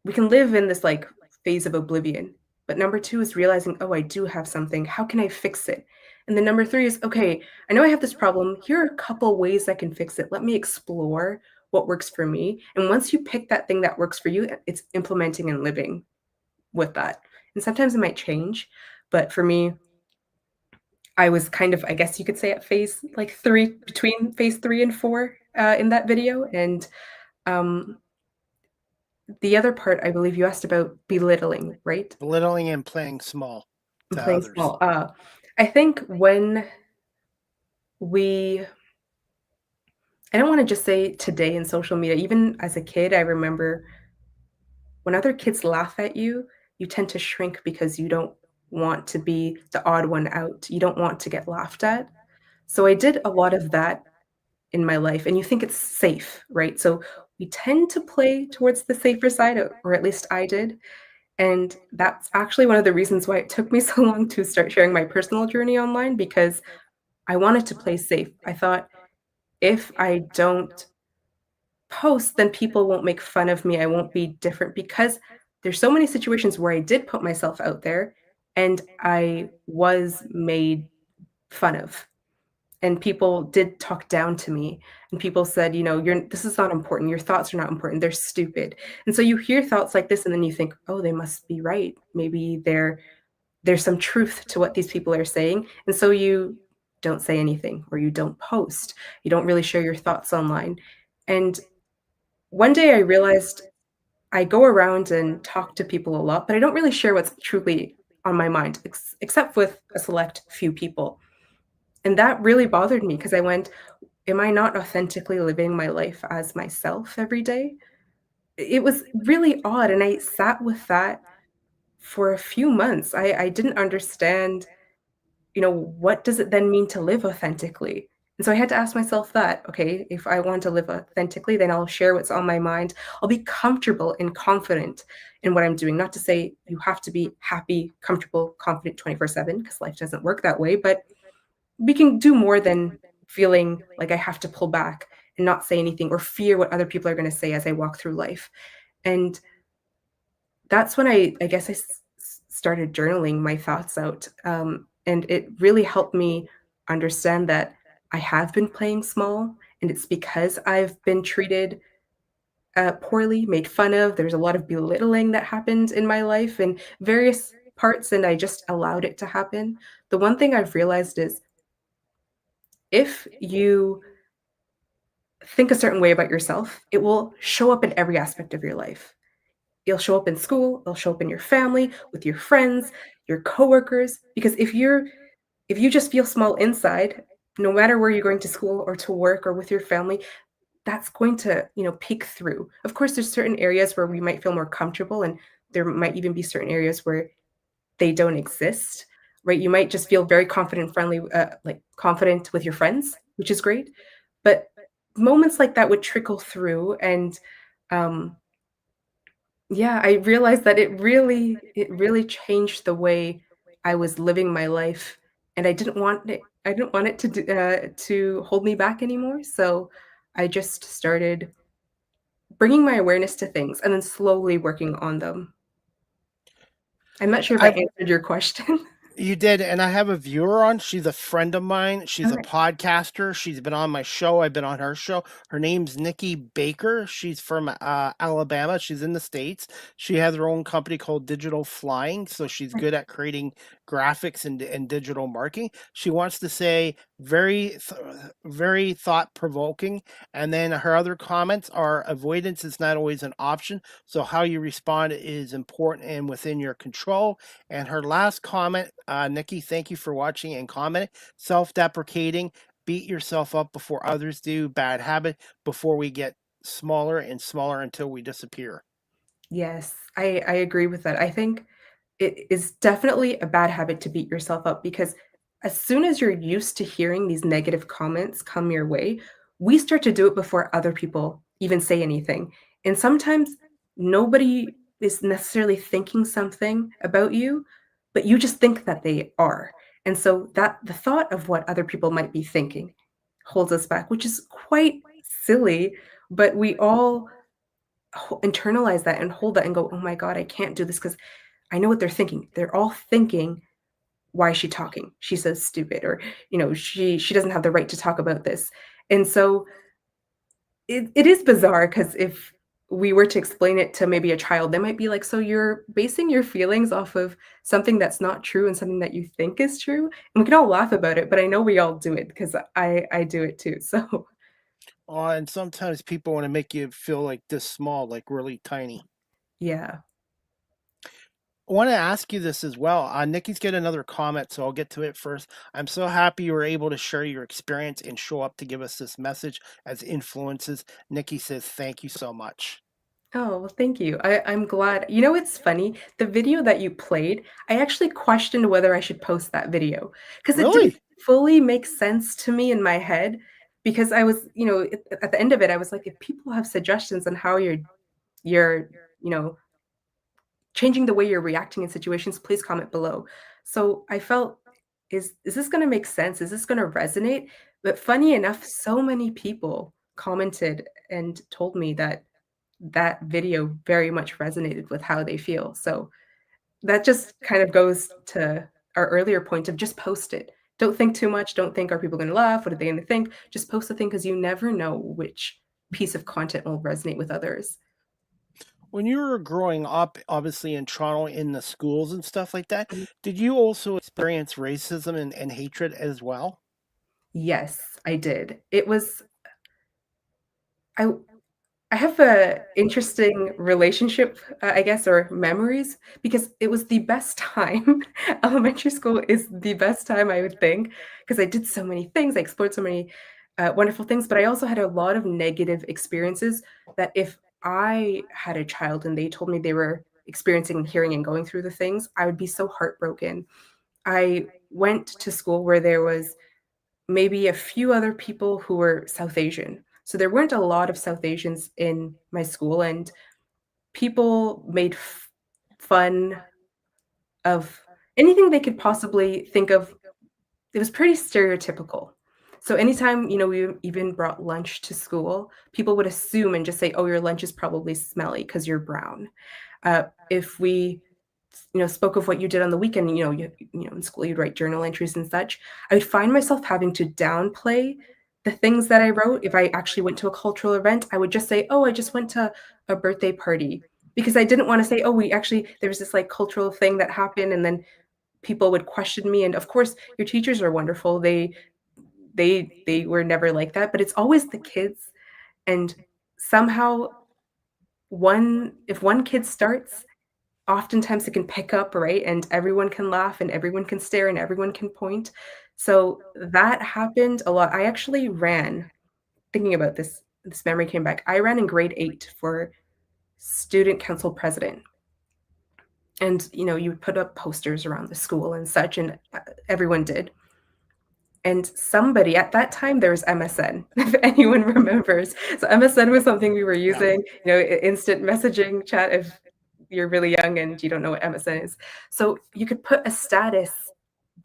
We can live in this like phase of oblivion. But number two is realizing, oh, I do have something. How can I fix it? And then number three is, okay, I know I have this problem. Here are a couple ways I can fix it. Let me explore what works for me. And once you pick that thing that works for you, it's implementing and living with that. And sometimes it might change, but for me, I was kind of, I guess you could say, at phase like three, between phase 3 and 4 in that video. And the other part, I believe you asked about belittling, right? Belittling and playing small And to playing others. small. I think when I don't want to just say today in social media, even as a kid, I remember when other kids laugh at you, you tend to shrink because you don't want to be the odd one out. You don't want to get laughed at. So I did a lot of that in my life, and you think it's safe, right? So we tend to play towards the safer side, or at least I did. And that's actually one of the reasons why it took me so long to start sharing my personal journey online, because I wanted to play safe. I thought if I don't post, then people won't make fun of me. I won't be different, because there's so many situations where I did put myself out there and I was made fun of. And people did talk down to me, and people said, this is not important. Your thoughts are not important. They're stupid. And so you hear thoughts like this and then you think, oh, they must be right. Maybe there's some truth to what these people are saying. And so you don't say anything, or you don't post. You don't really share your thoughts online. And one day I realized I go around and talk to people a lot, but I don't really share what's truly on my mind, except with a select few people. And that really bothered me, because I went, am I not authentically living my life as myself every day? It was really odd. And I sat with that for a few months. I didn't understand, what does it then mean to live authentically? And so I had to ask myself that, okay, if I want to live authentically, then I'll share what's on my mind. I'll be comfortable and confident in what I'm doing. Not to say you have to be happy, comfortable, confident 24/7, because life doesn't work that way, but we can do more than feeling like I have to pull back and not say anything, or fear what other people are going to say as I walk through life. And that's when I guess I started journaling my thoughts out. And it really helped me understand that I have been playing small, and it's because I've been treated poorly, made fun of. There's a lot of belittling that happened in my life in various parts, and I just allowed it to happen. The one thing I've realized is, if you think a certain way about yourself, it will show up in every aspect of your life. It'll show up in school, it'll show up in your family, with your friends, your coworkers. Because if you just feel small inside, no matter where you're going to school or to work or with your family, that's going to, peek through. Of course, there's certain areas where we might feel more comfortable, and there might even be certain areas where they don't exist, right? You might just feel very confident, friendly, like confident with your friends, which is great. But moments like that would trickle through, and yeah, I realized that it really changed the way I was living my life, and I didn't want it to hold me back anymore. So I just started bringing my awareness to things and then slowly working on them. I'm not sure if I I answered your question. You did, and I have a viewer on. She's a friend of mine. She's a Okay. podcaster. She's been on my show. I've been on her show. Her name's Nikki Baker. She's from Alabama. She's in the States. She has her own company called Digital Flying. So she's good at creating graphics and digital marketing. She wants to say very thought provoking. And then her other comments are avoidance is not always an option. So how you respond is important and within your control. And her last comment, Nikki, thank you for watching and commenting. Self deprecating, beat yourself up before others do, bad habit, before we get smaller and smaller until we disappear. Yes, I agree with that. I think it is definitely a bad habit to beat yourself up because as soon as you're used to hearing these negative comments come your way, we start to do it before other people even say anything. And sometimes nobody is necessarily thinking something about you, but you just think that they are. And so that the thought of what other people might be thinking holds us back, which is quite silly, but we all internalize that and hold that and go, "Oh my god, I can't do this because I know what they're thinking. They're all thinking, why is she talking? She's so stupid, or she doesn't have the right to talk about this." And so it is bizarre because if we were to explain it to maybe a child, they might be like, "So you're basing your feelings off of something that's not true and something that you think is true?" And we can all laugh about it, but I know we all do it because I do it too. So And sometimes people want to make you feel like this small, like really tiny. yeah. I want to ask you this as well. Nikki's got another comment, so I'll get to it first. I'm so happy you were able to share your experience and show up to give us this message as influences. Nikki says, thank you so much. Oh, well, thank you. I'm glad. It's funny. The video that you played, I actually questioned whether I should post that video because it didn't Really? fully make sense to me in my head. Because I was, at the end of it, I was like, if people have suggestions on how you're, you know, changing the way you're reacting in situations, please comment below. So I felt, is this going to make sense? Is this going to resonate? But funny enough, so many people commented and told me that that video very much resonated with how they feel. So that just kind of goes to our earlier point of just post it. Don't think too much. Don't think, are people going to laugh? What are they going to think? Just post the thing because you never know which piece of content will resonate with others. When you were growing up, obviously in Toronto, in the schools and stuff like that, Mhm. did you also experience racism and hatred as well? Yes, I did. I I have a interesting relationship, I guess, or memories because it was the best time. Elementary school is the best time, I would think, because I did so many things. I explored so many wonderful things, but I also had a lot of negative experiences that if I had a child and they told me they were experiencing and hearing and going through the things, I would be so heartbroken. I went to school where there was maybe a few other people who were South Asian. So there weren't a lot of South Asians in my school, and people made fun of anything they could possibly think of. It was pretty stereotypical. So anytime, we even brought lunch to school, people would assume and just say, "Oh, your lunch is probably smelly because you're brown." If we spoke of what you did on the weekend, in school you'd write journal entries and such, I would find myself having to downplay the things that I wrote. If I actually went to a cultural event, I would just say, "Oh, I just went to a birthday party," because I didn't want to say, "Oh, there was this like cultural thing that happened," and then people would question me. And of course, your teachers are wonderful. They were never like that, but it's always the kids. And somehow if one kid starts, oftentimes it can pick up, right? And everyone can laugh and everyone can stare and everyone can point. So that happened a lot. I actually ran, thinking about this memory came back. I ran in grade 8 for student council president. And you would put up posters around the school and such, and everyone did. And somebody at that time, there was MSN, if anyone remembers. So MSN was something we were Yeah. using, instant messaging chat if you're really young and you don't know what MSN is. So you could put a status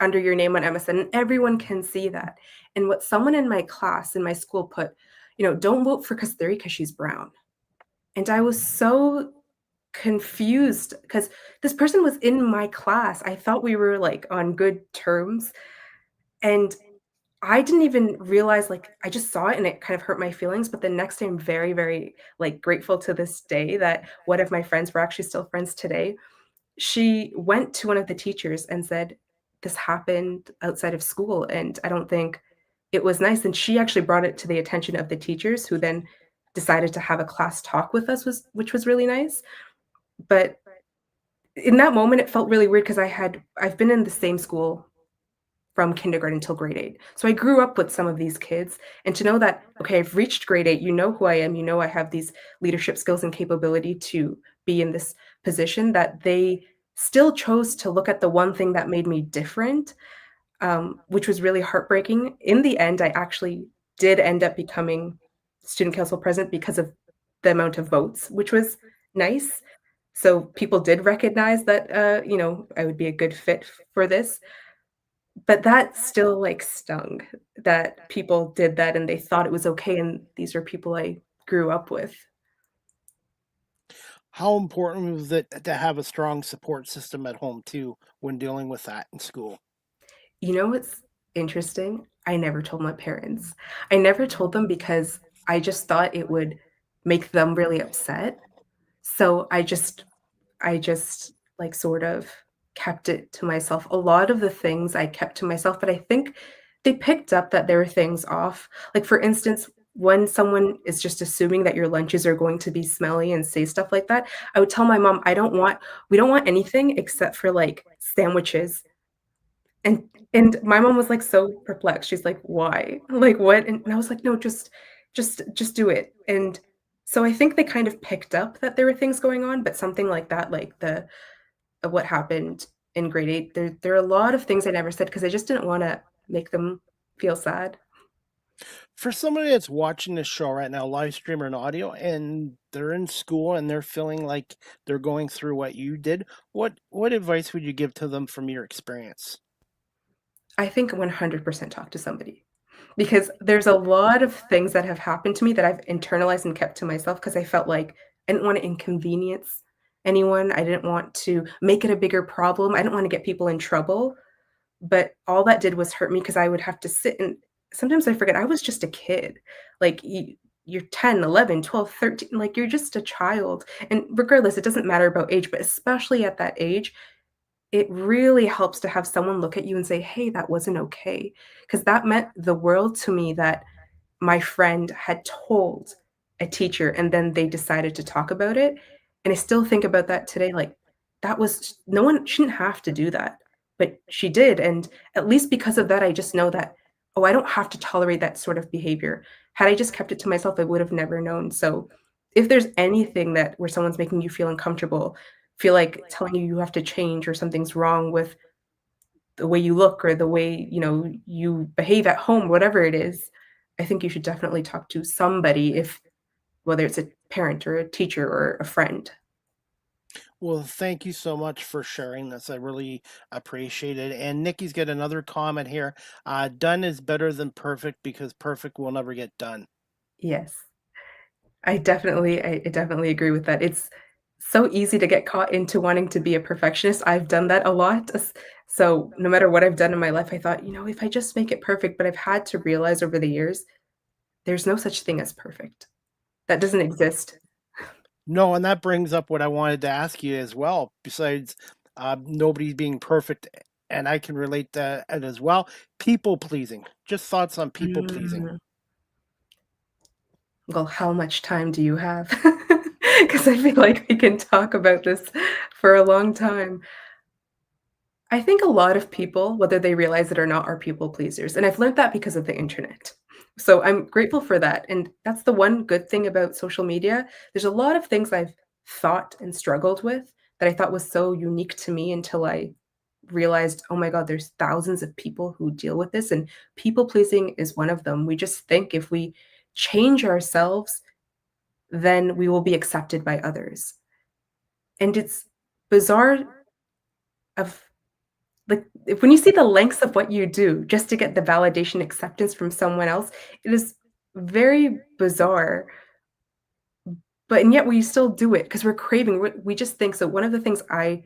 under your name on MSN and everyone can see that. And what someone in my class, in my school put, "Don't vote for Kasthuree because she's brown." And I was so confused because this person was in my class. I thought we were like on good terms. And I didn't even realize, like, I just saw it and it kind of hurt my feelings. But the next day, I'm very, very like grateful to this day that one of my friends, we're actually still friends today. She went to one of the teachers and said, "This happened outside of school, and I don't think it was nice." And she actually brought it to the attention of the teachers, who then decided to have a class talk with us, which was really nice. But in that moment, it felt really weird because I've been in the same school from kindergarten till grade 8. So I grew up with some of these kids, and to know that, okay, I've reached grade 8, you know who I am, you know I have these leadership skills and capability to be in this position, that they still chose to look at the one thing that made me different, which was really heartbreaking. In the end, I actually did end up becoming student council president because of the amount of votes, which was nice. So people did recognize that, I would be a good fit for this. But that still, like, stung that people did that and they thought it was okay, and these are people I grew up with. How important was it to have a strong support system at home too when dealing with that in school? You know what's interesting? I never told my parents. I never told them because I just thought it would make them really upset. So I just, like, sort of kept it to myself. A lot of the things I kept to myself, but I think they picked up that there were things off. Like, for instance, when someone is just assuming that your lunches are going to be smelly and say stuff like that, I would tell my mom, we don't want anything except for, like, sandwiches." And my mom was, like, so perplexed. She's like, "Why? Like, what?" And I was like, "No, just do it." And so I think they kind of picked up that there were things going on, but something like that, like the what happened in grade 8, there are a lot of things I never said because I just didn't wanna make them feel sad. For somebody that's watching this show right now, live stream or an audio, and they're in school and they're feeling like they're going through what you did, what advice would you give to them from your experience? I think 100% talk to somebody, because there's a lot of things that have happened to me that I've internalized and kept to myself because I felt like I didn't wanna inconvenience anyone, I didn't want to make it a bigger problem, I didn't wanna get people in trouble. But all that did was hurt me because I would have to sit and sometimes I forget I was just a kid. Like, you're 10, 11, 12, 13, like, you're just a child, and regardless, it doesn't matter about age, but especially at that age, it really helps to have someone look at you and say, "Hey, that wasn't okay," because that meant the world to me that my friend had told a teacher and then they decided to talk about it, and I still think about that today, like, that was no one shouldn't have to do that, but she did, and at least because of that, I just know that, "Oh, I don't have to tolerate that sort of behavior." Had I just kept it to myself, I would have never known, so if there's anything that where someone's making you feel uncomfortable, feel like telling you you have to change or something's wrong with the way you look or the way, you behave at home, whatever it is, I think you should definitely talk to somebody if whether it's a parent or a teacher or a friend. Well, thank you so much for sharing this. I really appreciate it. And Nikki's got another comment here. Done is better than perfect because perfect will never get done. Yes. I definitely agree with that. It's so easy to get caught into wanting to be a perfectionist. I've done that a lot. So no matter what I've done in my life, I thought, if I just make it perfect, but I've had to realize over the years, there's no such thing as perfect. That doesn't exist. No, and that brings up what I wanted to ask you as well. Besides nobody being perfect, and I can relate to it as well. People pleasing. Just thoughts on people pleasing. Mm. Well, how much time do you have? Because I feel like we can talk about this for a long time. I think a lot of people, whether they realize it or not, are people pleasers, and I've learned that because of the internet. So I'm grateful for that, and that's the one good thing about social media. There's a lot of things I've thought and struggled with that I thought was so unique to me until I realized, "Oh my god, there's thousands of people who deal with this," and people pleasing is one of them. We just think if we change ourselves, then we will be accepted by others. And it's bizarre of like, if when you see the lengths of what you do just to get the validation acceptance from someone else, it is very bizarre, and yet we still do it because we're craving. We just think so. One of the things I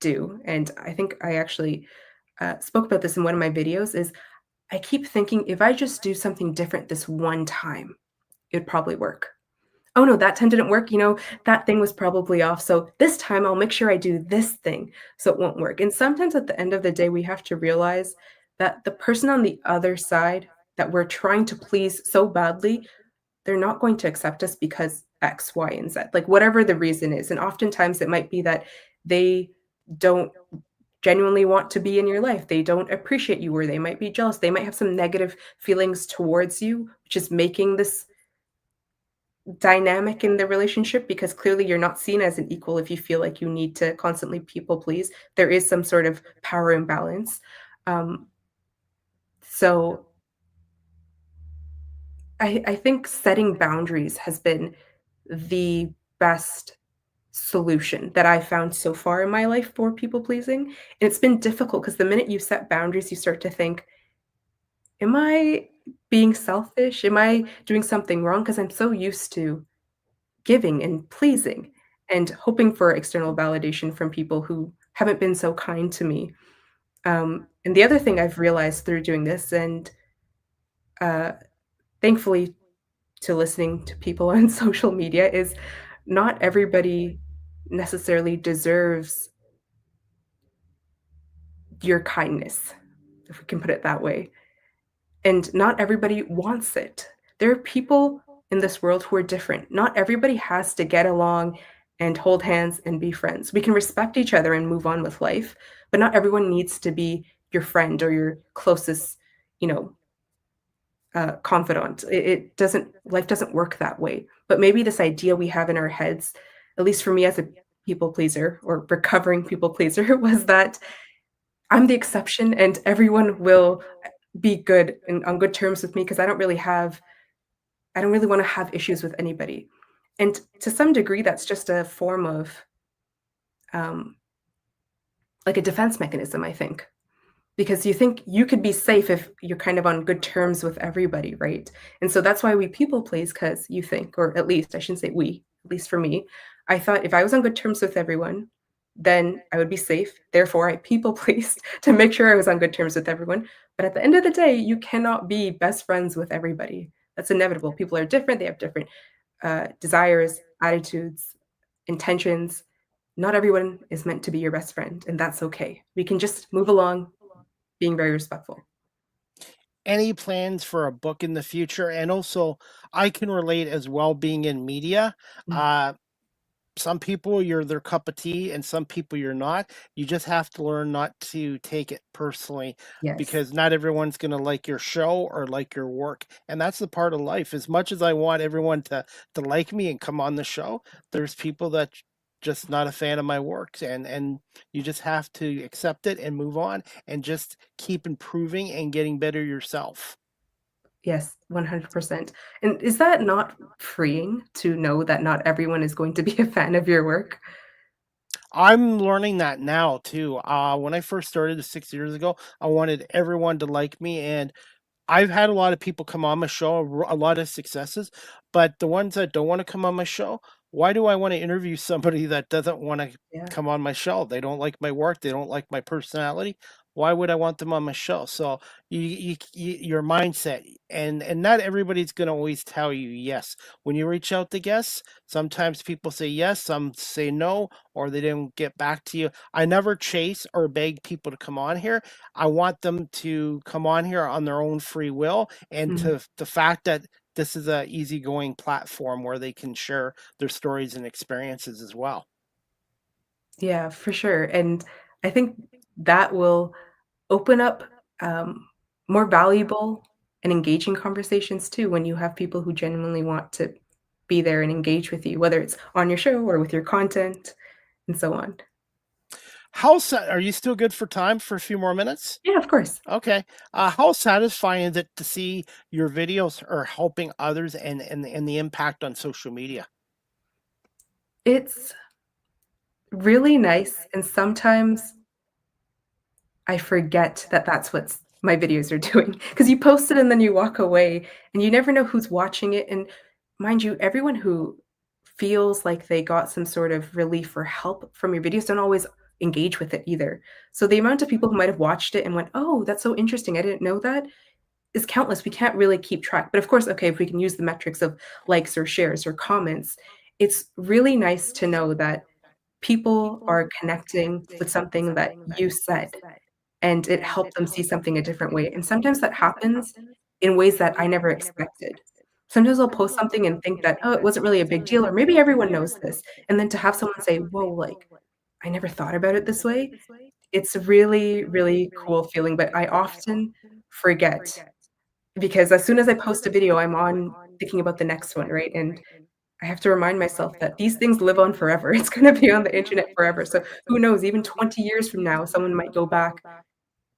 do, and I think I actually spoke about this in one of my videos, is I keep thinking if I just do something different this one time, it'd probably work. Oh no, that time didn't work. That thing was probably off. So this time I'll make sure I do this thing so it won't work. And sometimes at the end of the day, we have to realize that the person on the other side that we're trying to please so badly, they're not going to accept us because X, Y, and Z, like whatever the reason is. And oftentimes it might be that they don't genuinely want to be in your life. They don't appreciate you, or they might be jealous. They might have some negative feelings towards you, which is making this dynamic in the relationship, because clearly you're not seen as an equal if you feel like you need to constantly people please. There is some sort of power imbalance. So I think setting boundaries has been the best solution that I found so far in my life for people pleasing. And it's been difficult because the minute you set boundaries, you start to think, am I being selfish? Am I doing something wrong? Because I'm so used to giving and pleasing and hoping for external validation from people who haven't been so kind to me. And the other thing I've realized through doing this, and uh, thankfully to listening to people on social media, is not everybody necessarily deserves your kindness, if we can put it that way. And not everybody wants it. There are people in this world who are different. Not everybody has to get along and hold hands and be friends. We can respect each other and move on with life, but not everyone needs to be your friend or your closest, confidant. It doesn't, life doesn't work that way. But maybe this idea we have in our heads, at least for me as a people pleaser or recovering people pleaser, was that I'm the exception and everyone will be good and on good terms with me because I don't really want to have issues with anybody. And to some degree, that's just a form of um, like a defense mechanism, I think, because you think you could be safe if you're kind of on good terms with everybody, right? And so that's why we people please, because you think, or at least I shouldn't say we, at least for me, I thought if I was on good terms with everyone, then I would be safe. Therefore, I people pleased to make sure I was on good terms with everyone. But at the end of the day, you cannot be best friends with everybody. That's inevitable. People are different. They have different desires, attitudes, intentions. Not everyone is meant to be your best friend, and that's okay. We can just move along being very respectful. Any plans for a book in the future? And also, I can relate as well, being in media. Some people, you're their cup of tea, and some people you're not. You just have to learn not to take it personally, Yes. because not everyone's going to like your show or like your work. And that's the part of life. As much as I want everyone to like me and come on the show, there's people that just not a fan of my work, and you just have to accept it and move on and just keep improving and getting better yourself. Yes, 100%. And is that not freeing to know that not everyone is going to be a fan of your work? I'm learning that now too. When I first started 6 years ago, I wanted everyone to like me, and I've had a lot of people come on my show, a lot of successes, but the ones that don't want to come on my show, why do I want to interview somebody that doesn't want to Yeah. come on my show? They don't like my work. They don't like my personality. Why would I want them on my show? So your mindset, and not everybody's going to always tell you yes. When you reach out to guests, sometimes people say yes, some say no, or they didn't get back to you. I never chase or beg people to come on here. I want them to come on here on their own free will, and to the fact that this is a easygoing platform where they can share their stories and experiences as well. Yeah, for sure. And I think that will open up more valuable and engaging conversations too when you have people who genuinely want to be there and engage with you, whether it's on your show or with your content and so on. Are you still good for time for a few more minutes? Yeah, of course. Okay. How satisfying is it to see your videos are helping others, and the impact on social media? It's really nice. And sometimes I forget that that's what my videos are doing, because you post it and then you walk away and you never know who's watching it. And mind you, everyone who feels like they got some sort of relief or help from your videos don't always engage with it either. So the amount of people who might have watched it and went, "Oh, that's so interesting. I didn't know that," is countless. We can't really keep track. But of course, okay, if we can use the metrics of likes or shares or comments, it's really nice to know that people are connecting with something that you said, and it helped them see something a different way. And sometimes that happens in ways that I never expected. Sometimes I'll post something and think that, oh, it wasn't really a big deal, or maybe everyone knows this. And then to have someone say, whoa, like, I never thought about it this way. It's a really, really cool feeling, but I often forget because as soon as I post a video, I'm on thinking about the next one, right? And I have to remind myself that these things live on forever. It's gonna be on the internet forever. So who knows, even 20 years from now, someone might go back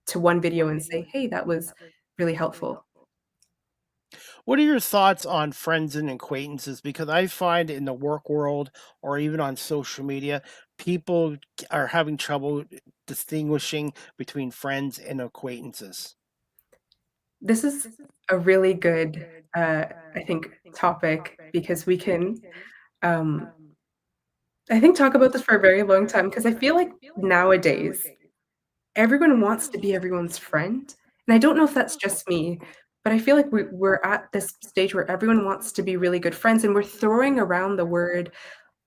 to one video and say, "Hey, that was really helpful." What are your thoughts on friends and acquaintances? Because I find in the work world or even on social media, people are having trouble distinguishing between friends and acquaintances. This is a really good, I think, topic because we can, um, I think, talk about this for a very long time because I feel like nowadays everyone wants to be everyone's friend, and I don't know if that's just me, but I feel like we're at this stage where everyone wants to be really good friends, and we're throwing around the word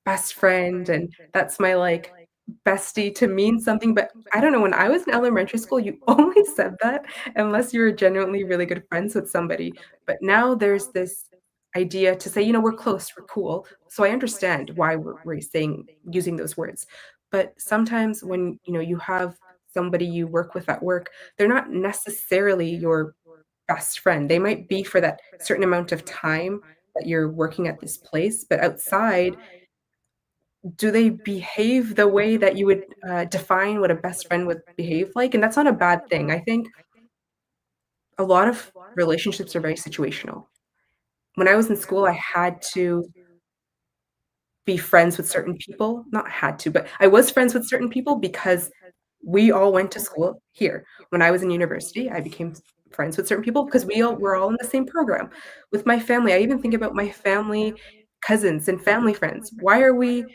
best friend, and that's my, like, bestie to mean something, but I don't know, when I was in elementary school, you only said that unless you were genuinely really good friends with somebody, but now there's this idea to say, you know, "We're close, we're cool," so I understand why we're saying using those words, but sometimes when, you know, you have somebody you work with at work, they're not necessarily your best friend. They might be for that certain amount of time that you're working at this place, but outside, do they behave the way that you would, define what a best friend would behave like? And that's not a bad thing. I think a lot of relationships are very situational. When I was in school, I had to be friends with certain people, not had to, but I was friends with certain people because we all went to school here. When I was in university, I became friends with certain people because we all were all in the same program. With my family, I even think about my family cousins and family friends. Why are we,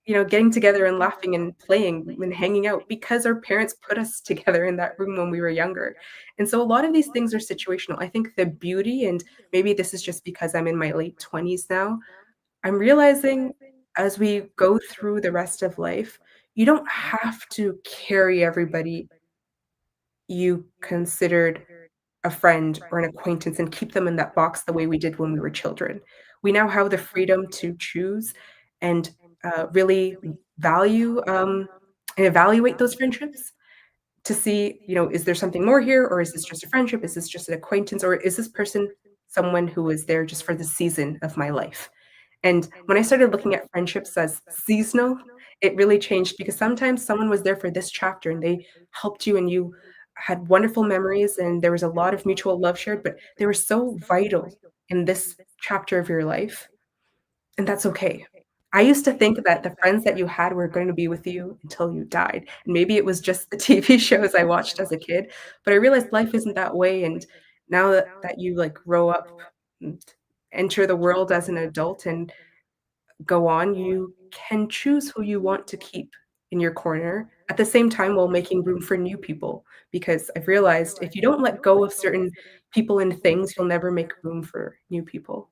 you know, getting together and laughing and playing and hanging out? Because our parents put us together in that room when we were younger. And so a lot of these things are situational. I think the beauty, and maybe this is just because I'm in my late 20s now, I'm realizing as we go through the rest of life, you don't have to carry everybody you considered a friend or an acquaintance and keep them in that box the way we did when we were children. We now have the freedom to choose and, really value, and evaluate those friendships to see, you know, is there something more here, or is this just a friendship? Is this just an acquaintance, or is this person someone who is there just for the season of my life? And when I started looking at friendships as seasonal, it really changed because sometimes someone was there for this chapter and they helped you and you had wonderful memories and there was a lot of mutual love shared, but they were so vital in this chapter of your life, and that's okay. I used to think that the friends that you had were going to be with you until you died. And maybe it was just the TV shows I watched as a kid, but I realized life isn't that way. And now that you like grow up and enter the world as an adult and go on, you can choose who you want to keep in your corner at the same time while making room for new people. Because I've realized if you don't let go of certain people and things, you'll never make room for new people.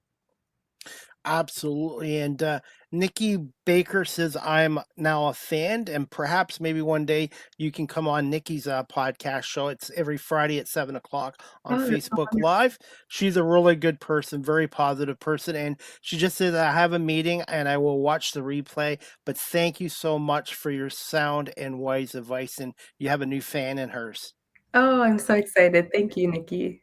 Absolutely. And Nikki Baker says, I'm now a fan, and perhaps maybe one day you can come on Nikki's podcast show. It's every Friday at 7 o'clock on Oh, that's so Facebook wonderful. Live. She's a really good person, very positive person. And she just said, I have a meeting and I will watch the replay. But thank you so much for your sound and wise advice. And you have a new fan in hers. Oh, I'm so excited. Thank you, Nikki.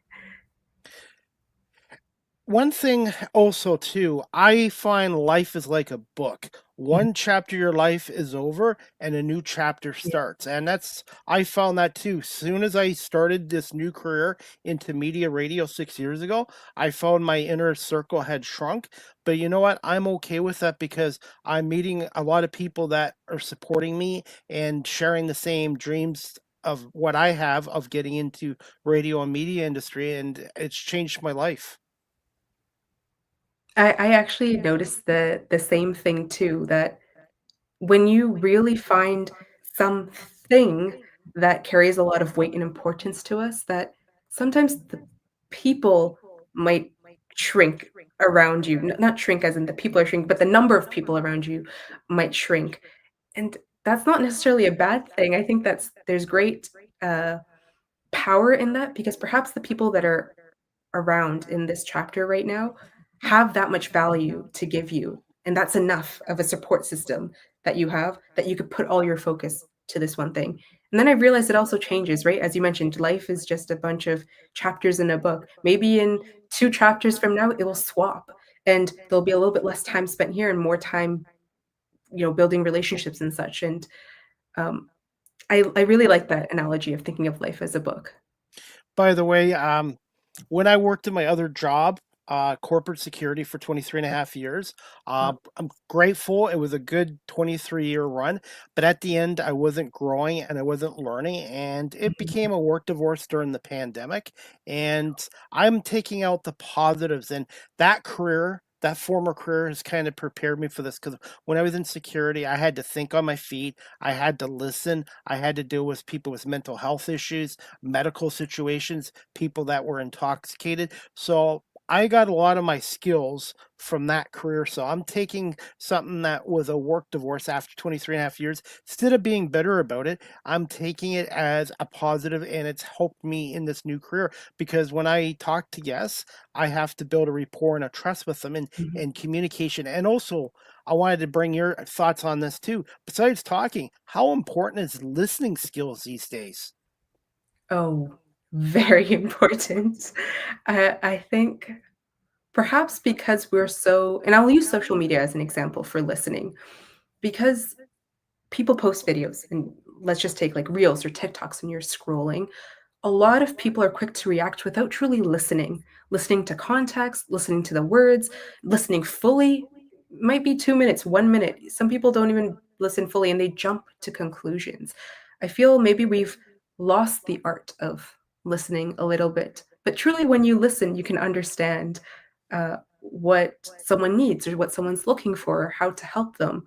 One thing also too, I find life is like a book. Mhm. One chapter of your life is over and a new chapter Yeah. starts. And that's I found that too. Soon as I started this new career into media radio 6 years ago, I found my inner circle had shrunk. But you know what? I'm okay with that because I'm meeting a lot of people that are supporting me and sharing the same dreams of what I have of getting into radio and media industry, and it's changed my life. I actually noticed the same thing too, that when you really find something that carries a lot of weight and importance to us, that sometimes the people might shrink around you. Not shrink as in the people are shrinking, but the number of people around you might shrink. And that's not necessarily a bad thing. I think there's great uh, power in that, because perhaps the people that are around in this chapter right now have that much value to give you. And that's enough of a support system that you have, that you could put all your focus to this one thing. And then I realized it also changes, right? As you mentioned, life is just a bunch of chapters in a book. Maybe in 2 chapters from now, it will swap and there'll be a little bit less time spent here and more time, building relationships and such. And um, I really like that analogy of thinking of life as a book. By the way, when I worked in my other job, corporate security for 23 and a half years, I'm grateful. It was a good 23-year run, but at the end, I wasn't growing and I wasn't learning, and it became a work divorce during the pandemic. And I'm taking out the positives, and that career. That former career has kind of prepared me for this, because when I was in security, I had to think on my feet. I had to listen. I had to deal with people with mental health issues, medical situations, people that were intoxicated. So I got a lot of my skills from that career. So I'm taking something that was a work divorce after 23 and a half years. Instead of being bitter about it, I'm taking it as a positive, and it's helped me in this new career, because when I talk to guests, I have to build a rapport and a trust with them, Mhm. and communication. And also, I wanted to bring your thoughts on this too. Besides talking, how important is listening skills these days? Oh, very important. I think perhaps because we're so, and I'll use social media as an example for listening, because people post videos, and let's just take like reels or TikToks when you're scrolling. A lot of people are quick to react without truly listening to context, listening to the words, listening fully. Might be 2 minutes, 1 minute. Some people don't even listen fully and they jump to conclusions. I feel maybe we've lost the art of listening a little bit. But truly, when you listen, you can understand what someone needs or what someone's looking for, or how to help them.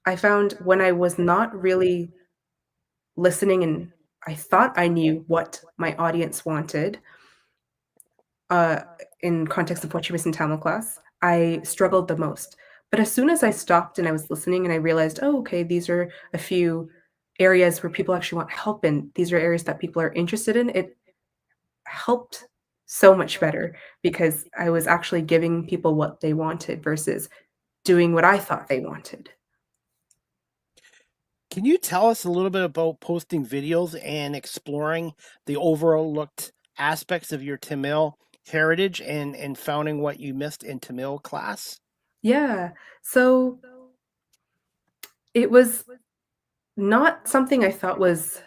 I found when I was not really listening and I thought I knew what my audience wanted, uh, in context of what she was in Tamil class, I struggled the most. But as soon as I stopped and I was listening and I realized, oh, okay, these are a few areas where people actually want help in, these are areas that people are interested in, it helped so much better, because I was actually giving people what they wanted versus doing what I thought they wanted. Can you tell us a little bit about posting videos and exploring the overlooked aspects of your Tamil heritage, and finding what you missed in Tamil class? Yeah. So it was not something I thought was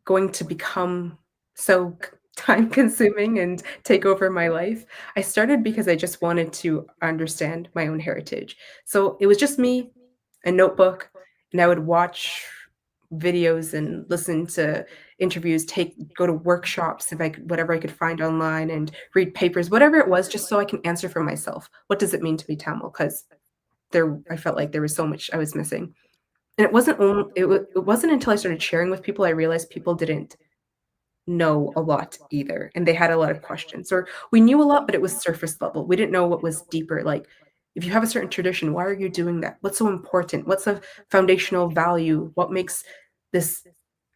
going to become so time consuming and take over my life. I started because I just wanted to understand my own heritage. So it was just me, a notebook, and I would watch videos and listen to interviews, go to workshops if I could, whatever I could find online, and read papers, whatever it was, just so I can answer for myself. What does it mean to be Tamil? Because I felt like there was so much I was missing. And it wasn't until I started sharing with people I realized people didn't know a lot either, and they had a lot of questions, or we knew a lot, but it was surface level. We didn't know what was deeper, like, if you have a certain tradition, why are you doing that? What's so important? What's a foundational value? What makes this,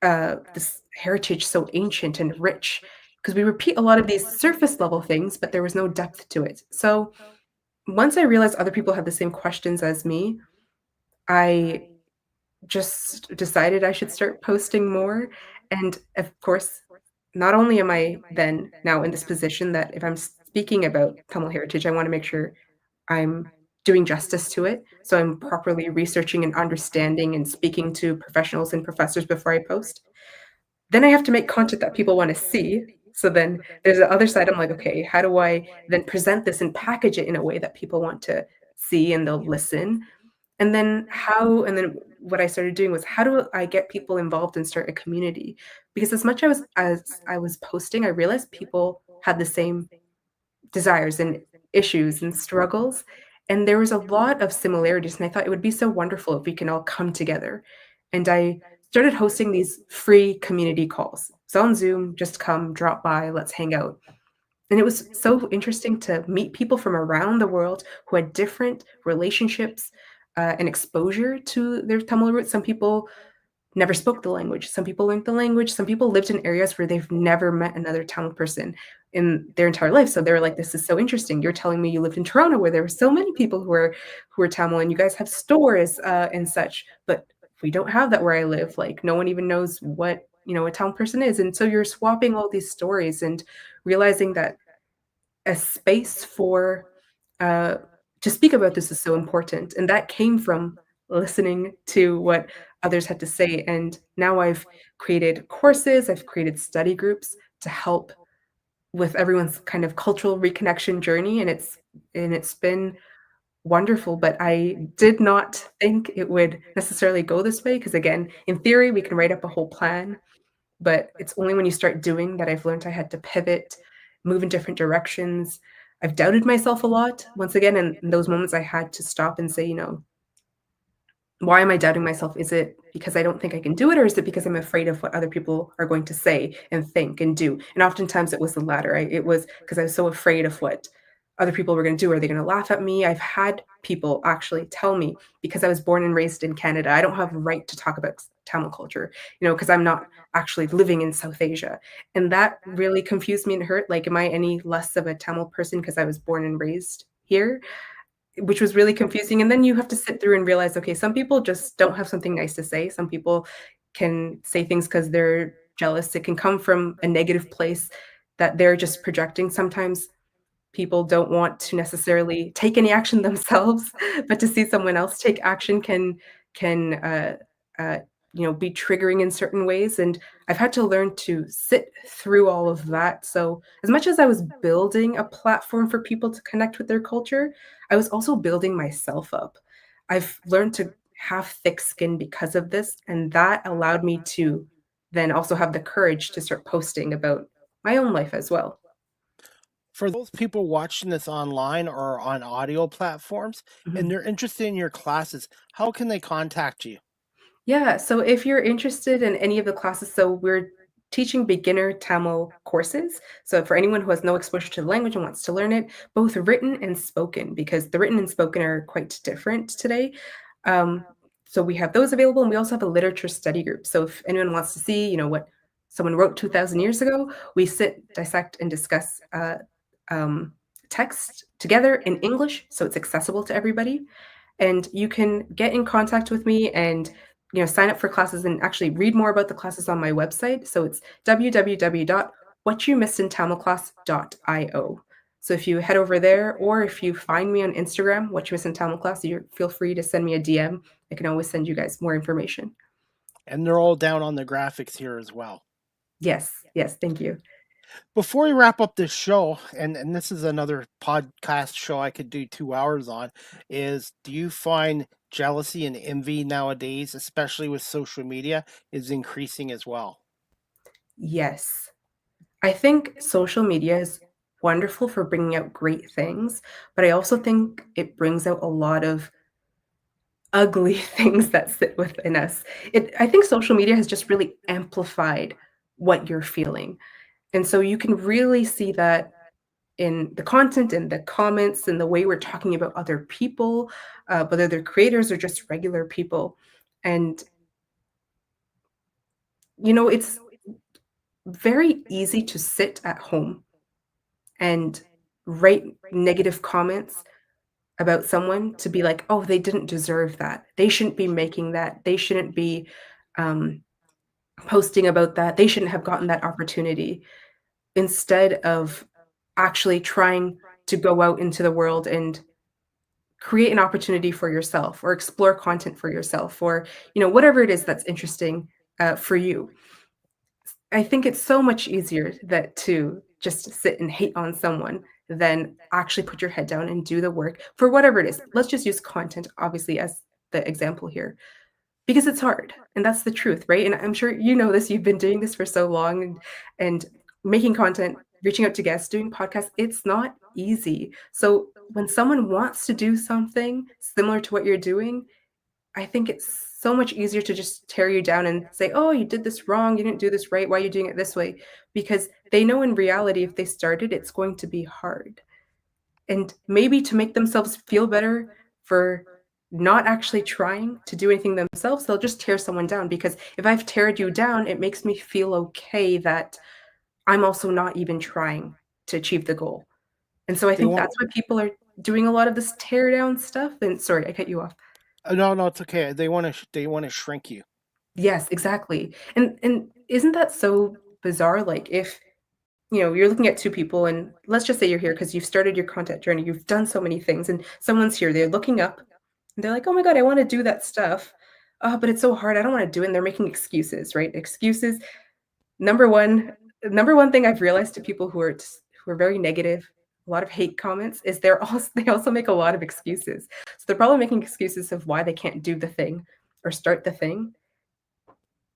this heritage so ancient and rich? Because we repeat a lot of these surface level things, but there was no depth to it. So, once I realized other people had the same questions as me, I just decided I should start posting more. And of course, not only am I then now in this position that if I'm speaking about Tamil heritage, I want to make sure I'm doing justice to it. So I'm properly researching and understanding and speaking to professionals and professors before I post. Then I have to make content that people want to see. So then there's the other side. I'm like, okay, how do I then present this and package it in a way that people want to see and they'll listen? And then what I started doing was, how do I get people involved and start a community? Because as I was posting, I realized people had the same desires and issues and struggles. And there was a lot of similarities. And I thought it would be so wonderful if we can all come together. And I started hosting these free community calls. So on Zoom, just come, drop by, let's hang out. And it was so interesting to meet people from around the world who had different relationships and exposure to their Tamil roots. Some people never spoke the language. Some people learned the language. Some people lived in areas where they've never met another Tamil person in their entire life. So they were like, "This is so interesting. You're telling me you lived in Toronto, where there were so many people who are Tamil, and you guys have stores and such. But we don't have that where I live. Like, no one even knows what a Tamil person is." And so you're swapping all these stories and realizing that a space for to speak about this is so important. And that came from listening to what others had to say. And now I've created courses, I've created study groups to help with everyone's kind of cultural reconnection journey. And it's been wonderful, but I did not think it would necessarily go this way. Because again, in theory, we can write up a whole plan, but it's only when you start doing that I've learned I had to pivot, move in different directions. I've doubted myself a lot. Once again, in those moments I had to stop and say, why am I doubting myself? Is it because I don't think I can do it, or is it because I'm afraid of what other people are going to say and think and do? And oftentimes it was the latter. It was because I was so afraid of what other people were going to do. Are they going to laugh at me? I've had people actually tell me, because I was born and raised in Canada, I don't have a right to talk about Tamil culture, because I'm not actually living in South Asia. And that really confused me and hurt. Like, am I any less of a Tamil person because I was born and raised here? Which was really confusing. And then you have to sit through and realize, okay, some people just don't have something nice to say. Some people can say things because they're jealous. It can come from a negative place that they're just projecting. Sometimes people don't want to necessarily take any action themselves, but to see someone else take action can be triggering in certain ways. And I've had to learn to sit through all of that. So as much as I was building a platform for people to connect with their culture, I was also building myself up. I've learned to have thick skin because of this, and that allowed me to then also have the courage to start posting about my own life as well. For those people watching this online or on audio platforms, Mhm. and they're interested in your classes, how can they contact you? Yeah, so if you're interested in any of the classes, so we're teaching beginner Tamil courses. So for anyone who has no exposure to the language and wants to learn it, both written and spoken, because the written and spoken are quite different today. So we have those available, and we also have a literature study group. So if anyone wants to see, what someone wrote 2,000 years ago, we sit, dissect, and discuss text together in English, so it's accessible to everybody. And you can get in contact with me and sign up for classes and actually read more about the classes on my website. So it's www.whatyoumissedintamilclass.io. So if you head over there, or if you find me on Instagram, What You Missed in Tamil Class, you feel free to send me a DM. I can always send you guys more information. And they're all down on the graphics here as well. Yes, thank you. Before we wrap up this show, and this is another podcast show I could do 2 hours on, is do you find jealousy and envy nowadays, especially with social media, is increasing as well? Yes. I think social media is wonderful for bringing out great things, but I also think it brings out a lot of ugly things that sit within us. I think social media has just really amplified what you're feeling. And so you can really see that in the content and the comments and the way we're talking about other people, whether they're creators or just regular people. And, it's very easy to sit at home and write negative comments about someone, to be like, oh, they didn't deserve that. They shouldn't be making that. They shouldn't be um, posting about that. They shouldn't have gotten that opportunity, instead of actually trying to go out into the world and create an opportunity for yourself, or explore content for yourself, or whatever it is that's interesting for you. I think it's so much easier that to just sit and hate on someone than actually put your head down and do the work for whatever it is. Let's just use content, obviously, as the example here, because it's hard, and that's the truth, right? And I'm sure you know this. You've been doing this for so long, and making content reaching out to guests, doing podcasts, it's not easy. So when someone wants to do something similar to what you're doing, I think it's so much easier to just tear you down and say, "Oh, you did this wrong. You didn't do this right. Why are you doing it this way?" Because they know in reality, if they started, it's going to be hard. And maybe to make themselves feel better for not actually trying to do anything themselves, they'll just tear someone down. Because if I've teared you down, it makes me feel okay that I'm also not even trying to achieve the goal. And so I They think want that's why people are doing a lot of this tear down stuff. And sorry, I cut you off. no, no, it's okay. They want to shrink you. Yes, exactly. And isn't that so bizarre? Like if you're looking at two people, and let's just say you're here because you've started your content journey, you've done so many things, and someone's here, they're looking up, and they're like, "Oh my God, I want to do that stuff. But it's so hard. I don't want to do it." And they're making excuses, right? Excuses. Number one, number one thing I've realized to people who are very negative, a lot of hate comments, is they also make a lot of excuses. So they're probably making excuses of why they can't do the thing or start the thing.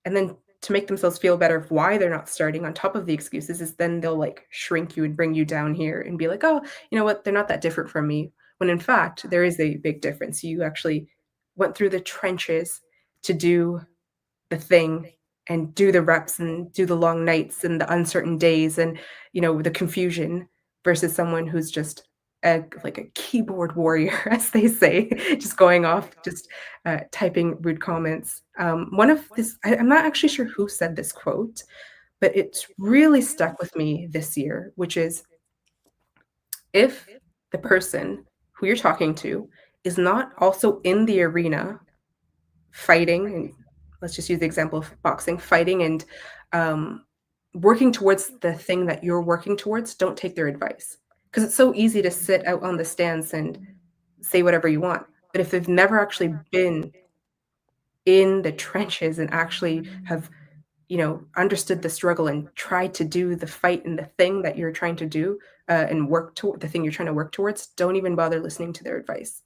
And then to make themselves feel better of why they're not starting on top of the excuses is then they'll like shrink you and bring you down here and be like, "Oh, you know what? They're not that different from me." When in fact, there is a big difference. You actually went through the trenches to do the thing and do the reps and do the long nights and the uncertain days and the confusion versus someone who's just like a keyboard warrior, as they say, just going off, just typing rude comments. One of this, I'm not actually sure who said this quote, but it's really stuck with me this year, which is, if the person who you're talking to is not also in the arena fighting, and let's just use the example of boxing, fighting and um, working towards the thing that you're working towards, don't take their advice. Because it's so easy to sit out on the stands and say whatever you want. But if they've never actually been in the trenches and actually have, understood the struggle and tried to do the fight and the thing that you're trying to do and work toward the thing you're trying to work towards, don't even bother listening to their advice.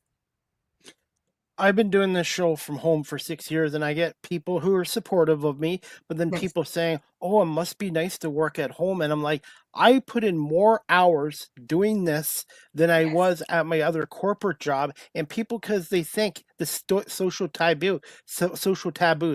I've been doing this show from home for 6 years, and I get people who are supportive of me, but then Nice. people saying, "Oh, it must be nice to work at home." And I'm like, I put in more hours doing this than I Yes. was at my other corporate job. And people, because they think the social taboo,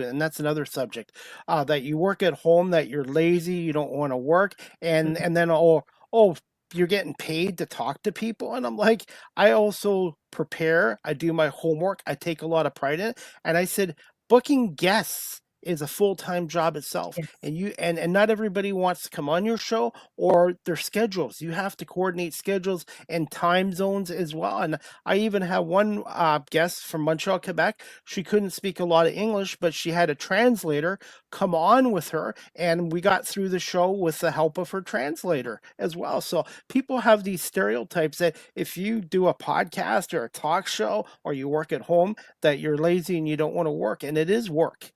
and that's another subject, that you work at home, that you're lazy, you don't want to work, and Mhm. then oh, you're getting paid to talk to people. And I'm like, I also prepare, I do my homework, I take a lot of pride in it. And I said, booking guests is a full-time job itself. Yes. And not everybody wants to come on your show, or their schedules. You have to coordinate schedules and time zones as well. And I even have one guest from Montreal, Quebec. She couldn't speak a lot of English, but she had a translator come on with her, and we got through the show with the help of her translator as well. So people have these stereotypes that if you do a podcast or a talk show or you work at home, that you're lazy and you don't want to work, and it is work.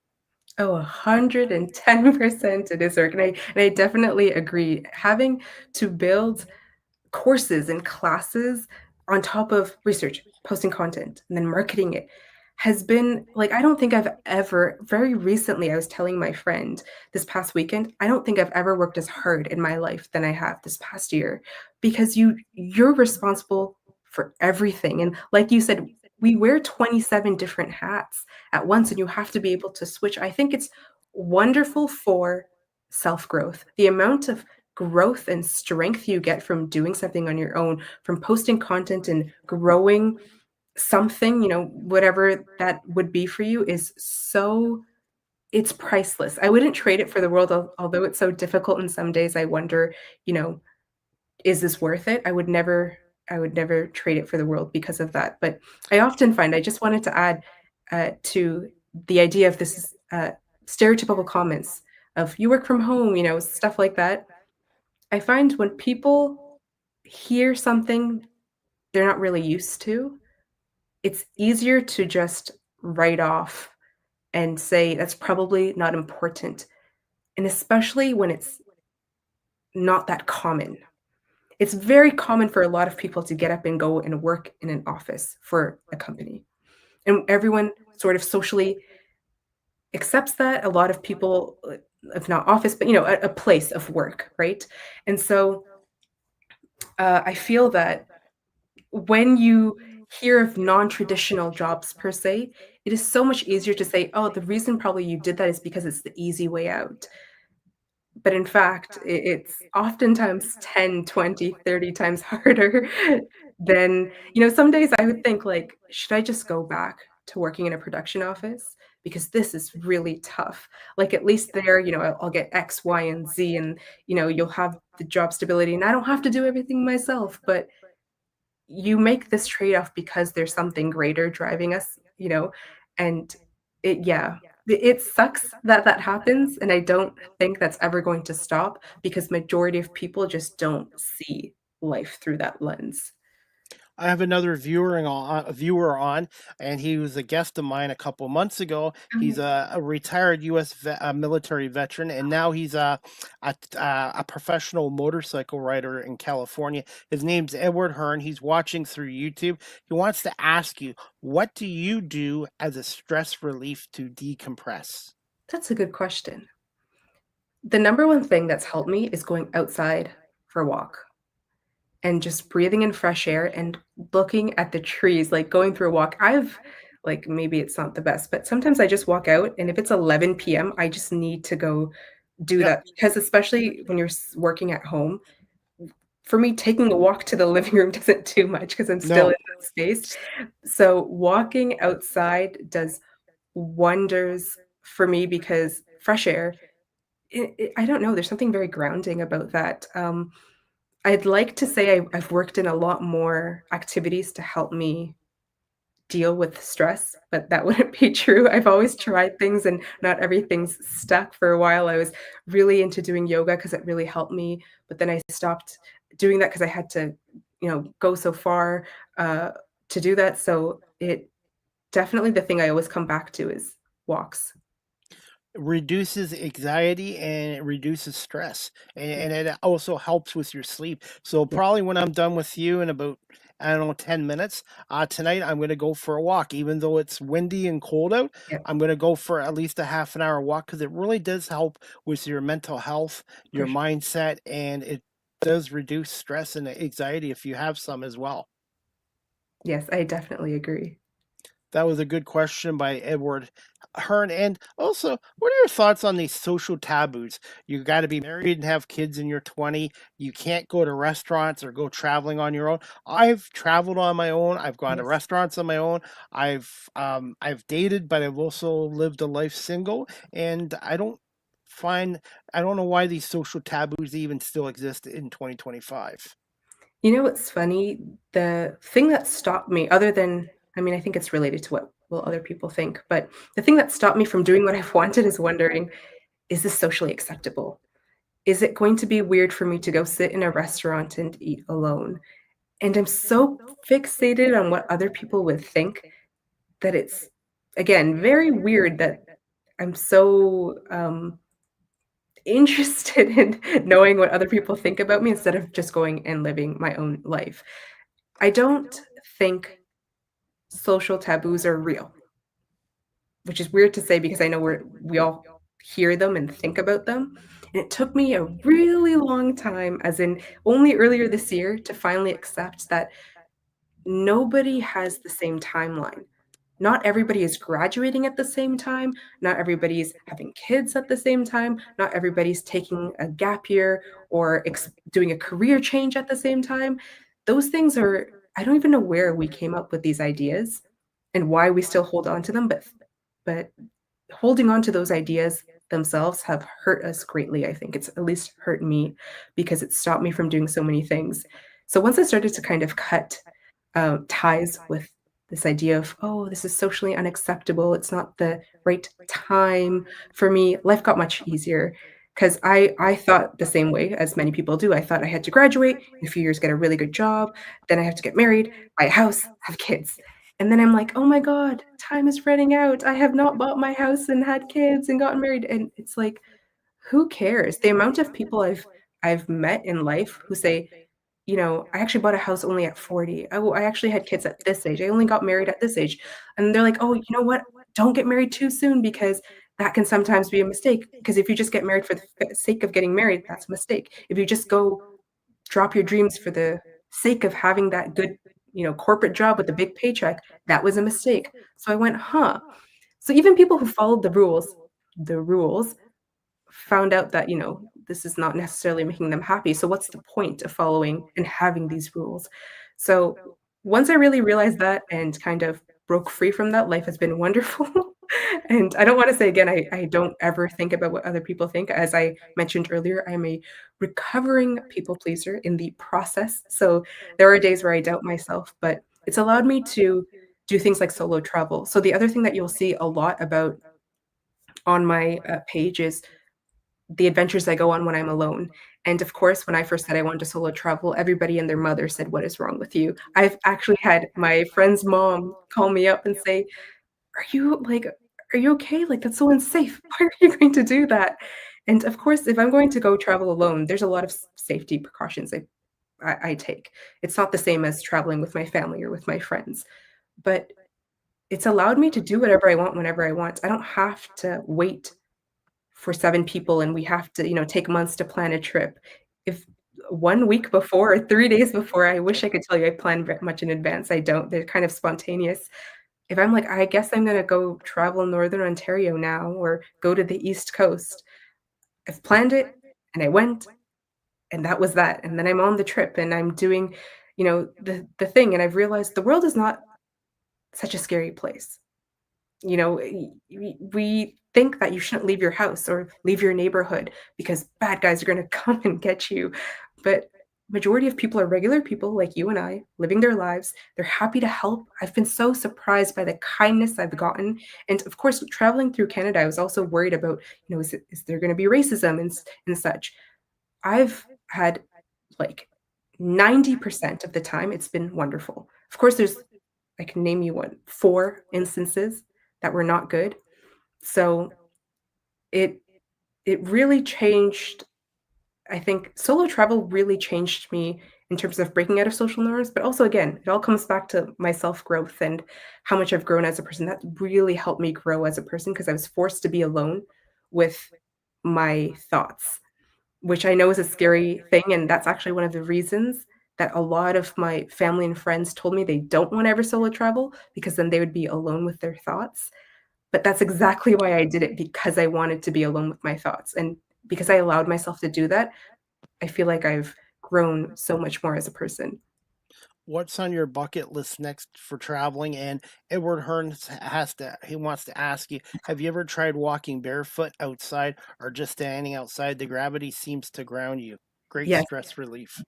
Oh, 110% it is work. And I definitely agree. Having to build courses and classes on top of research, posting content, and then marketing it has been like, I don't think I've ever, very recently, I was telling my friend this past weekend, I don't think I've ever worked as hard in my life than I have this past year, because you're responsible for everything. And like you said, we wear 27 different hats at once, and you have to be able to switch. I think it's wonderful for self growth. The amount of growth and strength you get from doing something on your own, from posting content and growing something, whatever that would be for you, is so, it's priceless. I wouldn't trade it for the world, although it's so difficult. And some days I wonder, you know, is this worth it? I would never trade it for the world because of that. But I often find, I just wanted to add to the idea of this stereotypical comments of you work from home, stuff like that. I find when people hear something they're not really used to, it's easier to just write off and say that's probably not important. And especially when it's not that common. It's very common for a lot of people to get up and go and work in an office for a company. And everyone sort of socially accepts that. A lot of people, if not office, but a place of work, right? And so I feel that when you hear of non-traditional jobs per se, it is so much easier to say, oh, the reason probably you did that is because it's the easy way out. But in fact, it's oftentimes 10, 20, 30 times harder than, some days I would think like, should I just go back to working in a production office? Because this is really tough. Like at least there, I'll get X, Y, and Z, and you'll have the job stability, and I don't have to do everything myself. But you make this trade-off because there's something greater driving us, and yeah, it sucks that that happens, and I don't think that's ever going to stop because majority of people just don't see life through that lens. I have another viewer on, and he was a guest of mine a couple months ago. He's a retired U.S. Military veteran, and now he's a professional motorcycle rider in California. His name's Edward Hearn. He's watching through YouTube. He wants to ask you, what do you do as a stress relief to decompress? That's a good question. The number one thing that's helped me is going outside for a walk and just breathing in fresh air and looking at the trees, like going through a walk. Like, maybe it's not the best, but sometimes I just walk out, and if it's 11 p.m., I just need to go do Yep. that, because especially when you're working at home, for me, taking a walk to the living room doesn't do much because I'm still in No. that space. So walking outside does wonders for me because fresh air, I don't know, there's something very grounding about that. I'd like to say I've worked in a lot more activities to help me deal with stress, but that wouldn't be true. I've always tried things and not everything's stuck. For a while, I was really into doing yoga because it really helped me, but then I stopped doing that because I had to, go so far to do that. So it definitely, the thing I always come back to is walks. Reduces anxiety and it reduces stress, and it also helps with your sleep. So Yeah, probably when I'm done with you in about, I don't know, 10 minutes, tonight I'm going to go for a walk. Even though it's windy and cold out, yeah, I'm going to go for at least a half an hour walk because it really does help with your mental health, for your sure. mindset, and it does reduce stress and anxiety if you have some as well. Yes, I definitely agree. That was a good question by Edward Hearn. And also, what are your thoughts on these social taboos? You got to be married and have kids in your 20. You can't go to restaurants or go traveling on your own. I've traveled on my own. I've gone to Yes. restaurants on my own. I've dated, but I've also lived a life single. And I don't know why these social taboos even still exist in 2025. You know what's funny? The thing that stopped me, other than, I mean, I think it's related to what will other people think, but the thing that stopped me from doing what I've wanted is wondering, is this socially acceptable? Is it going to be weird for me to go sit in a restaurant and eat alone? And I'm so fixated on what other people would think that it's, again, very weird that I'm so interested in knowing what other people think about me instead of just going and living my own life. I don't think social taboos are real, which is weird to say because I know we all hear them and think about them. And it took me a really long time, as in only earlier this year, to finally accept that nobody has the same timeline. Not everybody is graduating at the same time. Not everybody's having kids at the same time. Not everybody's taking a gap year or doing a career change at the same time. Those things are, I don't even know where we came up with these ideas and why we still hold on to them, but holding on to those ideas themselves have hurt us greatly. I think it's at least hurt me because it stopped me from doing so many things. So once I started to kind of cut ties with this idea of, oh, this is socially unacceptable, it's not the right time for me, life got much easier because I thought the same way as many people do. I thought I had to graduate, in a few years get a really good job, then I have to get married, buy a house, have kids. And then I'm like, oh my God, time is running out. I have not bought my house and had kids and gotten married. And it's like, who cares? The amount of people I've met in life who say, I actually bought a house only at 40. Oh, I actually had kids at this age. I only got married at this age. And they're like, "Oh, you know what? Don't get married too soon because that can sometimes be a mistake. Because if you just get married for the sake of getting married, that's a mistake. If you just go drop your dreams for the sake of having that good, corporate job with a big paycheck, that was a mistake. So I went, huh. So even people who followed the rules found out that, this is not necessarily making them happy. So what's the point of following and having these rules? So once I really realized that and kind of broke free from that, life has been wonderful. And I don't want to say again, I don't ever think about what other people think. As I mentioned earlier, I'm a recovering people pleaser in the process. So there are days where I doubt myself, but it's allowed me to do things like solo travel. So the other thing that you'll see a lot about on my page is the adventures I go on when I'm alone. And of course, when I first said I wanted to solo travel, everybody and their mother said, "What is wrong with you?" I've actually had my friend's mom call me up and say, are you okay? Like, that's so unsafe. Why are you going to do that?" And of course, if I'm going to go travel alone, there's a lot of safety precautions I take. It's not the same as traveling with my family or with my friends, but it's allowed me to do whatever I want whenever I want. I don't have to wait for 7 people and we have to, take months to plan a trip. If 1 week before or 3 days before, I wish I could tell you I plan very much in advance. I don't. They're kind of spontaneous. If I'm like, "I guess I'm gonna go travel Northern Ontario now or go to the East Coast," I've planned it and I went, and that was that. And then I'm on the trip and I'm doing, the thing. And I've realized the world is not such a scary place. We think that you shouldn't leave your house or leave your neighborhood because bad guys are gonna come and get you, but majority of people are regular people like you and I, living their lives. They're happy to help. I've been so surprised by the kindness I've gotten, and of course, traveling through Canada, I was also worried about, is there gonna be racism and such. I've had, like, 90% of the time, it's been wonderful. Of course, I can name you 4 instances that were not good. So it it really changed. I think solo travel really changed me in terms of breaking out of social norms, but also again, it all comes back to my self-growth and how much I've grown as a person. That really helped me grow as a person because I was forced to be alone with my thoughts, which I know is a scary thing, and that's actually one of the reasons that a lot of my family and friends told me they don't want to ever solo travel because then they would be alone with their thoughts. But that's exactly why I did it, because I wanted to be alone with my thoughts, and because I allowed myself to do that, I feel like I've grown so much more as a person. What's on your bucket list next for traveling? And Edward Hearns he wants to ask you, have you ever tried walking barefoot outside or just standing outside? The gravity seems to ground you. Great Yes, stress relief.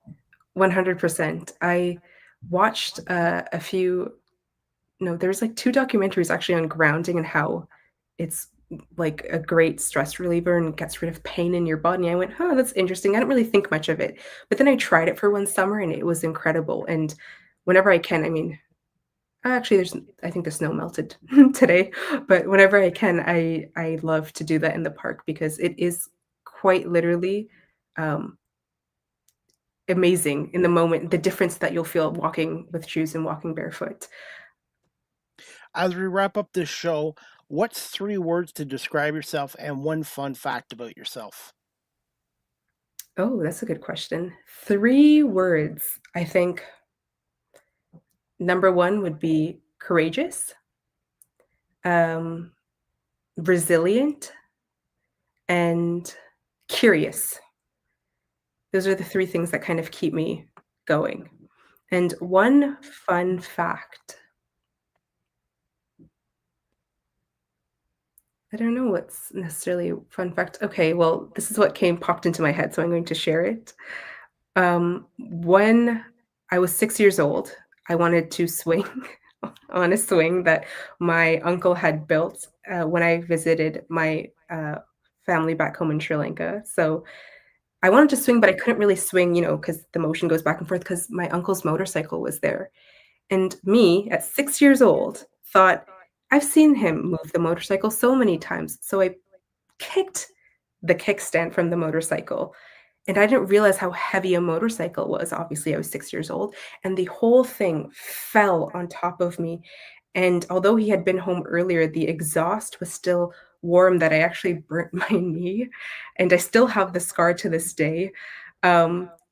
100%. I watched, a few no, there's, like, 2 documentaries actually on grounding and how it's, like, a great stress reliever and gets rid of pain in your body. I went, "Huh, that's interesting." I didn't really think much of it, but then I tried it for one summer, and it was incredible, and whenever I can, I mean, actually, I think the snow melted today, but whenever I can, I love to do that in the park because it is quite literally, um, amazing in the moment, the difference that you'll feel walking with shoes and walking barefoot. As we wrap up this show, what's 3 words to describe yourself and one fun fact about yourself? Oh, that's a good question. 3 words. I think number 1 would be courageous, um, resilient, and curious. Those are the 3 things that kind of keep me going. And one fun fact, I don't know what's necessarily a fun fact. Okay, well, this is what popped into my head, so I'm going to share it. When I was 6 years old, I wanted to swing on a swing that my uncle had built, when I visited my, family back home in Sri Lanka. So, I wanted to swing, but I couldn't really swing, because the motion goes back and forth because my uncle's motorcycle was there. And me, at 6 years old, thought, "I've seen him move the motorcycle so many times." So I kicked the kickstand from the motorcycle, and I didn't realize how heavy a motorcycle was. Obviously, I was 6 years old, and the whole thing fell on top of me, and although he had been home earlier, the exhaust was still warm that I actually burnt my knee, and I still have the scar to this day.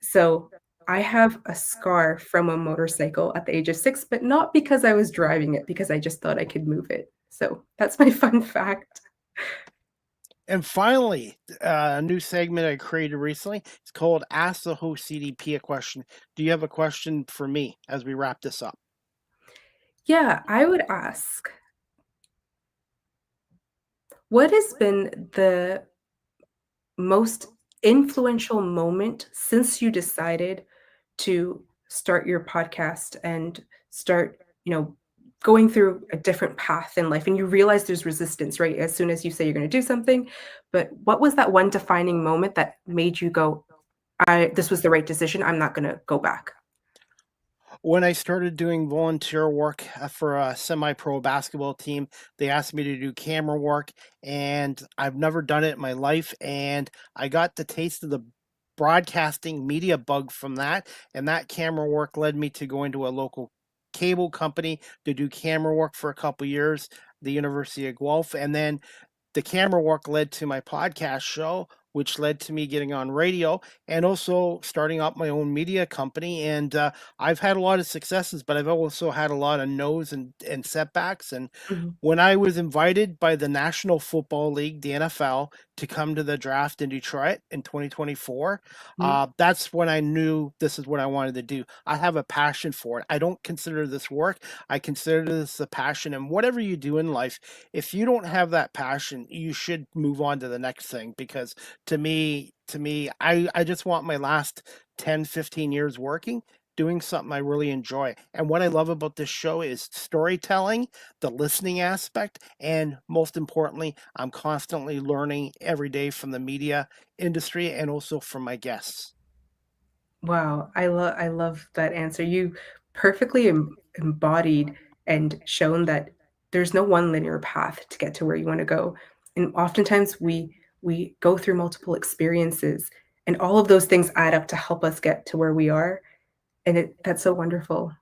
So I have a scar from a motorcycle at the age of 6, but not because I was driving it, because I just thought I could move it. So that's my fun fact. And finally, a new segment I created recently. It's called Ask the Host CDP a Question. Do you have a question for me as we wrap this up? Yeah, I would ask, what has been the most influential moment since you decided to start your podcast and start, going through a different path in life and you realize there's resistance, right? As soon as you say you're going to do something. But what was that one defining moment that made you go, this was the right decision. I'm not going to go back. When I started doing volunteer work for a semi-pro basketball team, they asked me to do camera work, and I've never done it in my life. And I got the taste of the broadcasting media bug from that, and that camera work led me to go into a local cable company to do camera work for a couple years, the University of Guelph, and then the camera work led to my podcast show, which led to me getting on radio and also starting up my own media company. And I've had a lot of successes, but I've also had a lot of no's and setbacks. And Mhm. when I was invited by the National Football League, the NFL, to come to the draft in Detroit in 2024, Mhm. that's when I knew this is what I wanted to do. I have a passion for it. I don't consider this work. I consider this a passion. And whatever you do in life, if you don't have that passion, you should move on to the next thing, because I just want my last 10, 15 years working doing something I really enjoy. And what I love about this show is storytelling, the listening aspect, and most importantly, I'm constantly learning every day from the media industry and also from my guests. Wow, I love that answer. You perfectly embodied and shown that there's no one linear path to get to where you want to go. And oftentimes we go through multiple experiences and all of those things add up to help us get to where we are. And that's so wonderful.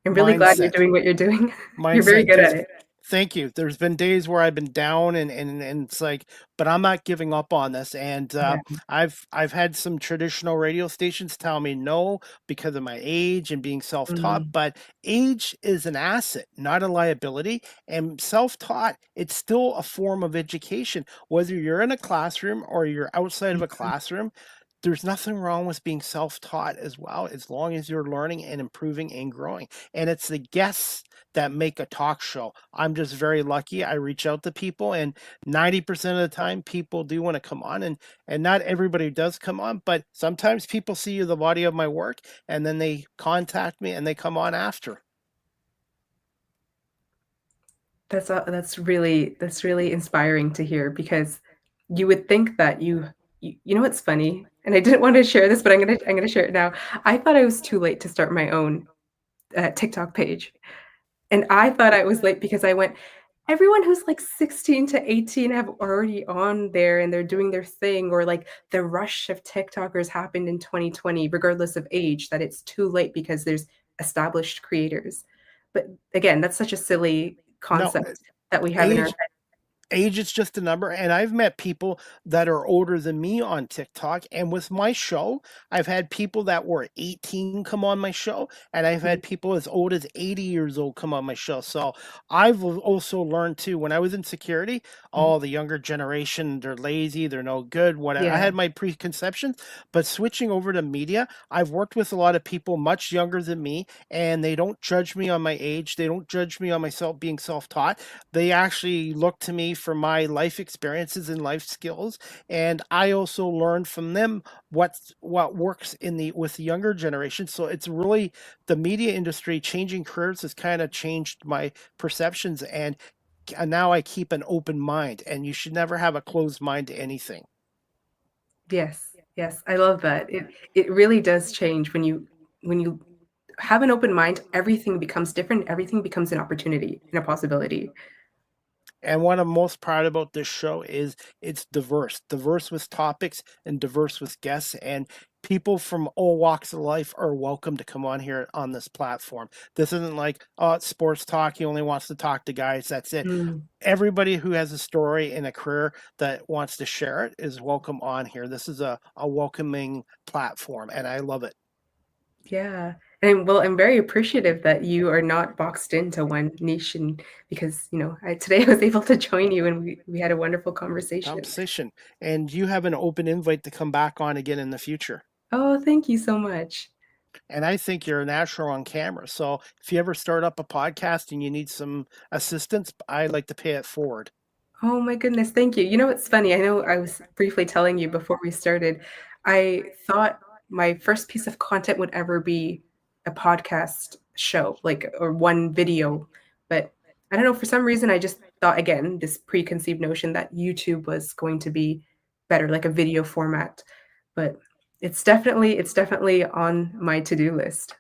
I'm really glad you're Mindset. doing what you're doing. You're very Mindset. good at it. Thank you. There's been days where I've been down and it's like, but I'm not giving up on this. And Yeah. I've had some traditional radio stations tell me no because of my age and being self-taught, Mm, but age is an asset, not a liability. And self-taught, it's still a form of education. Whether you're in a classroom or you're outside of a mhm. classroom, there's nothing wrong with being self-taught as well, as long as you're learning and improving and growing. And it's the guests that make a talk show. I'm just very lucky. I reach out to people, and 90% of the time people do want to come on, and not everybody does come on, but sometimes people see the body of my work and then they contact me and they come on after. That's really inspiring to hear because you would think that you know what's funny? And I didn't want to share this, but I'm gonna share it now. I thought I was too late to start my own TikTok page. And I thought I was late because I went, everyone who's like 16 to 18 have already on there and they're doing their thing, or like the rush of TikTokers happened in 2020, regardless of age, that it's too late because there's established creators. But again, that's such a silly No, concept that we have in our age age is just a number, and I've met people that are older than me on TikTok, and with my show I've had people that were 18 come on my show, and I've head. had people as old as 80 years old come on my show. So I've also learned too, when I was in security, Mhm. oh, the younger generation, they're lazy, they're no good, whatever. I Yeah. had my preconceptions, but switching over to media, I've worked with a lot of people much younger than me, and they don't judge me on my age, they don't judge me on myself being self-taught. They actually look to me for my life experiences and life skills, and I also learn from them what works in the with the younger generation. So it's really the media industry changing careers has kind of changed my perceptions, and now I keep an open mind, and you should never have a closed mind to anything. Yes. Yes. I love that. It really does change when you have an open mind, everything becomes different, everything becomes an opportunity and a possibility. And what I'm most proud about this show is it's diverse with topics and diverse with guests, and people from all walks of life are welcome to come on here on this platform. This isn't like, oh, it's sports talk. He only wants to talk to guys. That's it. Mm. Everybody who has a story and a career that wants to share it is welcome on here. This is a welcoming platform, and I love it. Yeah. And well, I'm very appreciative that you are not boxed into one niche, and because, today I was able to join you and we had a wonderful conversation. Conversation. And you have an open invite to come back on again in the future. Oh, thank you so much. And I think you're a natural on camera. So if you ever start up a podcast and you need some assistance, I'd like to pay it forward. Oh my goodness, thank you. You know, it's funny. I know I was briefly telling you before we started, I thought my first piece of content would ever be a podcast show, like, or one video. But I don't know, for some reason, I just thought, again, this preconceived notion that YouTube was going to be better, like a video format. But it's definitely on my to-do list.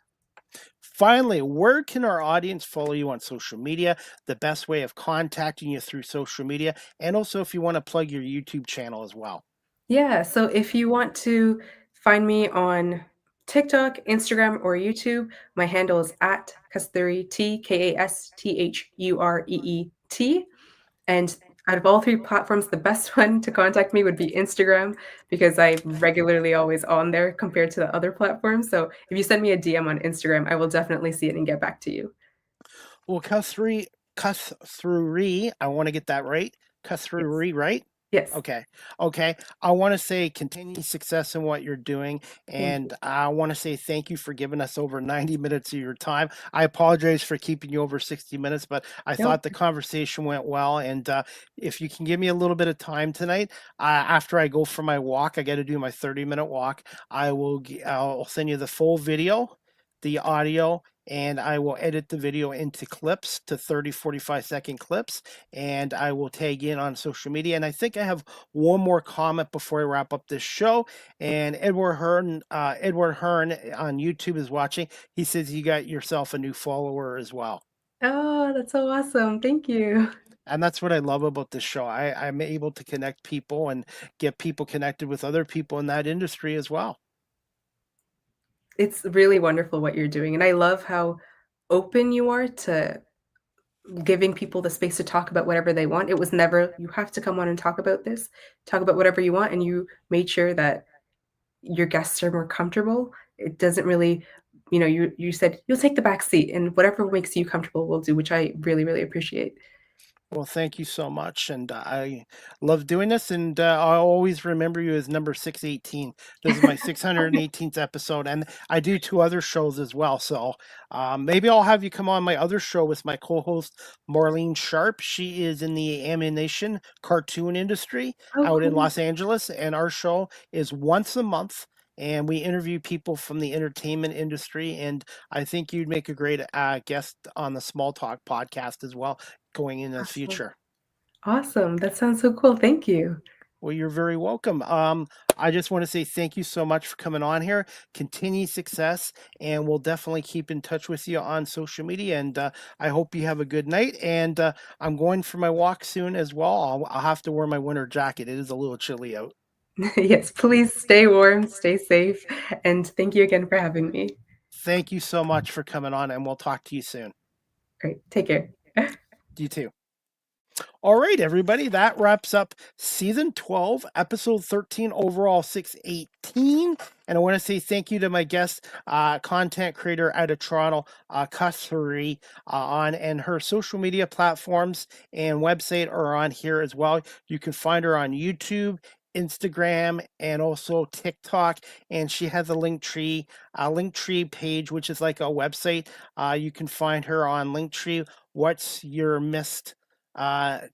Finally, where can our audience follow you on social media? The best way of contacting you through social media, and also if you want to plug your YouTube channel as well. Yeah, so if you want to find me on TikTok, Instagram, or YouTube, my handle is at Kasthuree, Kasthureet. And out of all three platforms, the best one to contact me would be Instagram, because I'm regularly always on there compared to the other platforms. So if you send me a DM on Instagram, I will definitely see it and get back to you. Well, Kasthuree, I want to get that right. Yes. Kasthuree, right? Yes. Okay. Okay. I want to say continued success in what you're doing. Thank And you. I want to say thank you for giving us over 90 minutes of your time. I apologize for keeping you over 60 minutes, but I Nope. thought the conversation went well. And if you can give me a little bit of time tonight, after I go for my walk, I got to do my 30-minute walk. I'll send you the full video, the audio, and I will edit the video into clips, to 30, 45-second clips, and I will tag in on social media. And I think I have one more comment before I wrap up this show. And Edward Hearn on YouTube is watching. He says you got yourself a new follower as well. Oh, that's so awesome. Thank you. And that's what I love about this show. I'm able to connect people and get people connected with other people in that industry as well. It's really wonderful what you're doing, and I love how open you are to giving people the space to talk about whatever they want. It was never, "You have to come on and talk about this, talk about whatever you want," and you made sure that your guests are more comfortable. It doesn't really, you said, "You'll take the back seat, and whatever makes you comfortable, we'll do," which I really, really appreciate. Well, thank you so much, and I love doing this, and I'll always remember you as number 618. This is my 618th episode, and I do 2 other shows as well, so maybe I'll have you come on my other show with my co-host, Marlene Sharp. She is in the animation cartoon industry Oh, out in cool. Los Angeles, and our show is once a month, and we interview people from the entertainment industry, and I think you'd make a great guest on the Small Talk podcast as well, going in the Awesome. future. Awesome. That sounds so cool. Thank you. Well, you're very welcome. I just want to say thank you so much for coming on here. Continue success, and we'll definitely keep in touch with you on social media. And I hope you have a good night. And I'm going for my walk soon as well. I'll have to wear my winter jacket. It is a little chilly out. Yes, please stay warm, stay safe, and thank you again for having me. Thank you so much for coming on, and we'll talk to you soon. Great. Take care. You too. All right, everybody, that wraps up season 12, episode 13, overall 618. And I want to say thank you to my guest, content creator out of Toronto, Kasthuree, and her social media platforms and website are on here as well. You can find her on YouTube, Instagram, and also TikTok, and she has a Linktree page, which is like a website. You can find her on Linktree. What's your missed 10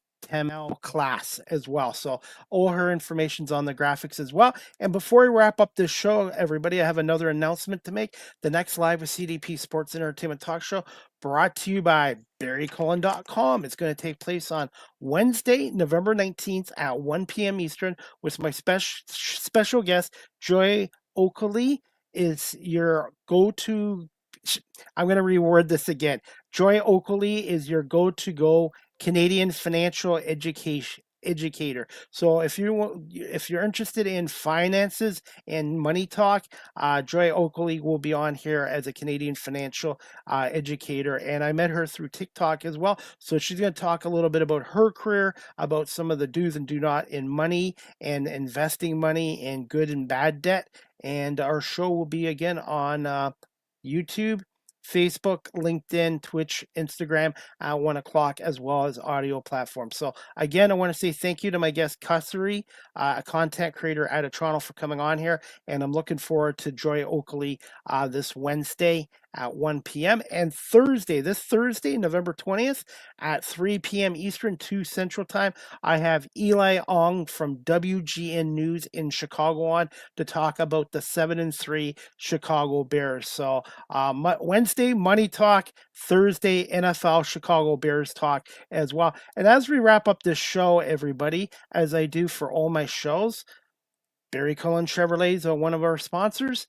class as well. So all her information's on the graphics as well. And before we wrap up this show, everybody, I have another announcement to make. The next Live with CDP Sports Entertainment Talk Show, brought to you by barrycullen.com. It's going to take place on Wednesday, November 19th at 1 p.m. Eastern with my special guest, Joy Oakley. Is your go-to, I'm going to reword this again. Joy Oakley is your go Canadian financial educator. So if you're interested in finances and money talk, Joy Oakley will be on here as a Canadian financial educator, and I met her through TikTok as well. So she's going to talk a little bit about her career, about some of the do's and do not in money and investing money and good and bad debt. And our show will be again on YouTube, Facebook, LinkedIn, Twitch, Instagram at 1 o'clock, as well as audio platforms. So again, I want to say thank you to my guest, Kasthuree, a content creator out of Toronto, for coming on here. And I'm looking forward to Joy Oakley this Wednesday at 1 p.m. and this Thursday, November 20th at 3 p.m. Eastern, 2 Central Time. I have Eli Ong from WGN News in Chicago on to talk about the 7-3 Chicago Bears. So Wednesday, Money Talk. Thursday, NFL Chicago Bears Talk as well. And as we wrap up this show, everybody, as I do for all my shows, Barry Cullen Chevrolet is one of our sponsors.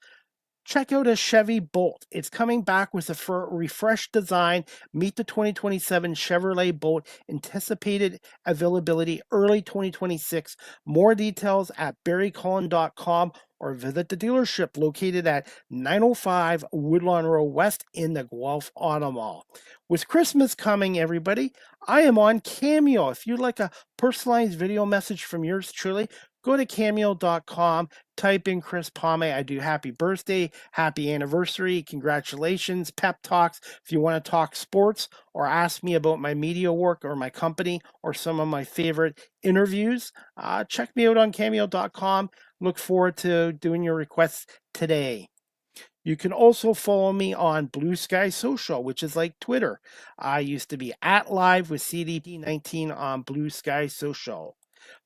Check out a Chevy Bolt. It's coming back with a refreshed design. Meet the 2027 Chevrolet Bolt. Anticipated availability early 2026. More details at barrycullen.com or visit the dealership located at 905 Woodlawn Road West in the Guelph Auto Mall. With Christmas coming, everybody, I am on Cameo. If you'd like a personalized video message from yours truly, go to cameo.com, type in Chris Palme. I do happy birthday, happy anniversary, congratulations, pep talks. If you want to talk sports or ask me about my media work or my company or some of my favorite interviews, check me out on cameo.com. Look forward to doing your requests today. You can also follow me on Blue Sky Social, which is like Twitter. I used to be at Live with CDP19 on Blue Sky Social.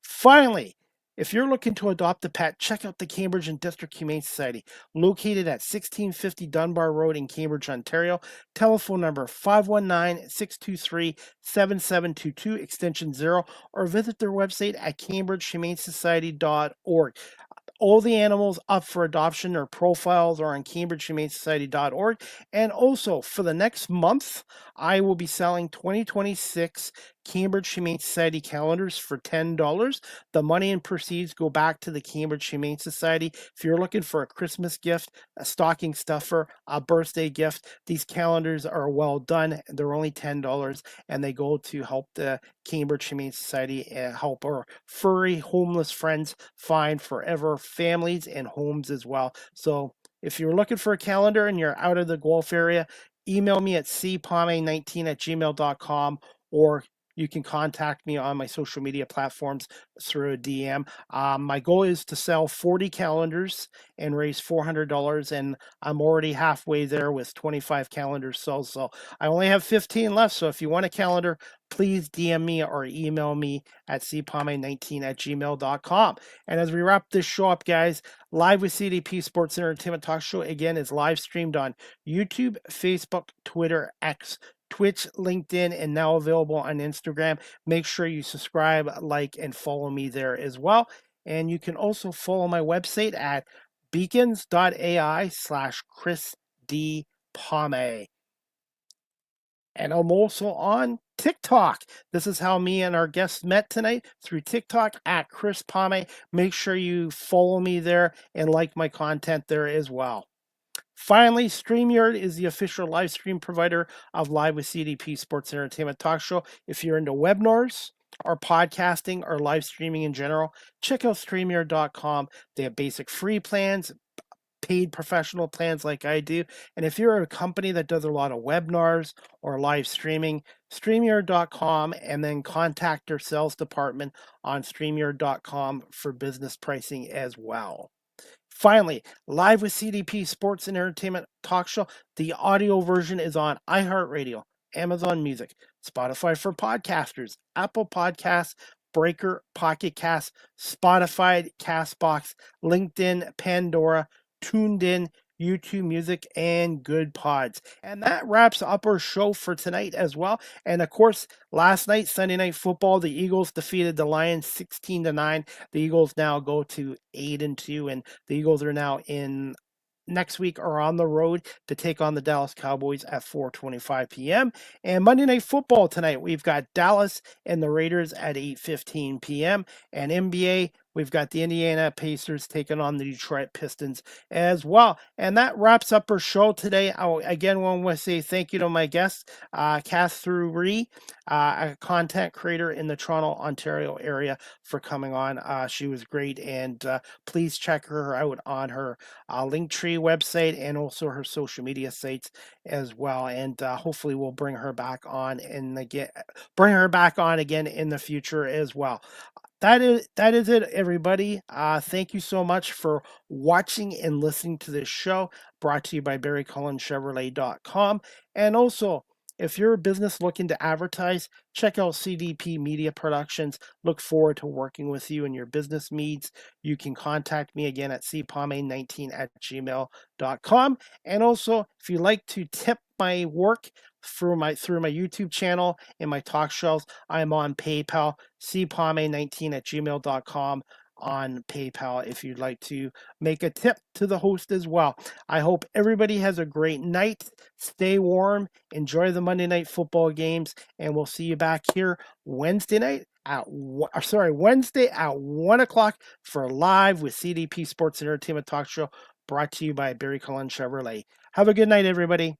Finally, if you're looking to adopt a pet, check out the Cambridge and District Humane Society, located at 1650 Dunbar Road in Cambridge, Ontario. Telephone number 519-623-7722, extension 0, or visit their website at cambridgehumanesociety.org. All the animals up for adoption, their profiles are on cambridgehumanesociety.org. And also, for the next month, I will be selling 2026 Cambridge Humane Society calendars for $10. The money and proceeds go back to the Cambridge Humane Society. If you're looking for a Christmas gift, a stocking stuffer, a birthday gift, these calendars are well done. They're only $10, and they go to help the Cambridge Humane Society help our furry homeless friends find forever families and homes as well. So if you're looking for a calendar and you're out of the Guelph area, email me at cpalme19@gmail.com, or you can contact me on my social media platforms through a DM. My goal is to sell 40 calendars and raise $400, and I'm already halfway there with 25 calendars sold. So I only have 15 left. So if you want a calendar, please DM me or email me at cpalme19@gmail.com. And as we wrap this show up, guys, Live with CDP Sports Entertainment Talk Show, again, is live streamed on YouTube, Facebook, Twitter, X, Twitch, LinkedIn, and now available on Instagram. Make sure you subscribe, like, and follow me there as well. And you can also follow my website at beacons.ai/Chris D. Palme. And I'm also on TikTok. This is how me and our guests met tonight, through TikTok at Chris Palme. Make sure you follow me there and like my content there as well. Finally, StreamYard is the official live stream provider of Live with CDP Sports Entertainment Talk Show. If you're into webinars or podcasting or live streaming in general, check out StreamYard.com. They have basic free plans, paid professional plans like I do. And if you're a company that does a lot of webinars or live streaming, StreamYard.com, and then contact their sales department on StreamYard.com for business pricing as well. Finally, Live with CDP Sports and Entertainment Talk Show. The audio version is on iHeartRadio, Amazon Music, Spotify for podcasters, Apple Podcasts, Breaker, Pocket Cast, Spotify, Castbox, LinkedIn, Pandora, TuneIn, YouTube Music, and Good Pods. And that wraps up our show for tonight as well. And of course, last night, Sunday Night Football, the Eagles defeated the Lions 16-9. The Eagles now go to 8-2, and the Eagles are now in next week are on the road to take on the Dallas Cowboys at 4:25 p.m. And Monday Night Football tonight, we've got Dallas and the Raiders at 8:15 p.m. And NBA, We've got the Indiana Pacers taking on the Detroit Pistons as well. And that wraps up our show today. I again want to say thank you to my guest, Kasthuree, a content creator in the Toronto, Ontario area, for coming on. She was great. And please check her out on her Linktree website and also her social media sites as well. And hopefully we'll bring her back on again in the future as well. That is it, everybody. Thank you so much for watching and listening to this show, brought to you by BarryCullenChevrolet.com. And also, if you're a business looking to advertise, check out CDP Media Productions. Look forward to working with you and your business needs. You can contact me again at cpame19@gmail.com. And also, if you'd like to tip my work through my YouTube channel and my talk shows, I'm on PayPal, cpame19@gmail.com on PayPal if you'd like to make a tip to the host as well. I hope everybody has a great night. Stay warm. Enjoy the Monday night football games, and we'll see you back here Wednesday at 1 o'clock for Live with CDP Sports and Entertainment Talk Show, brought to you by Barry Cullen Chevrolet. Have a good night, everybody.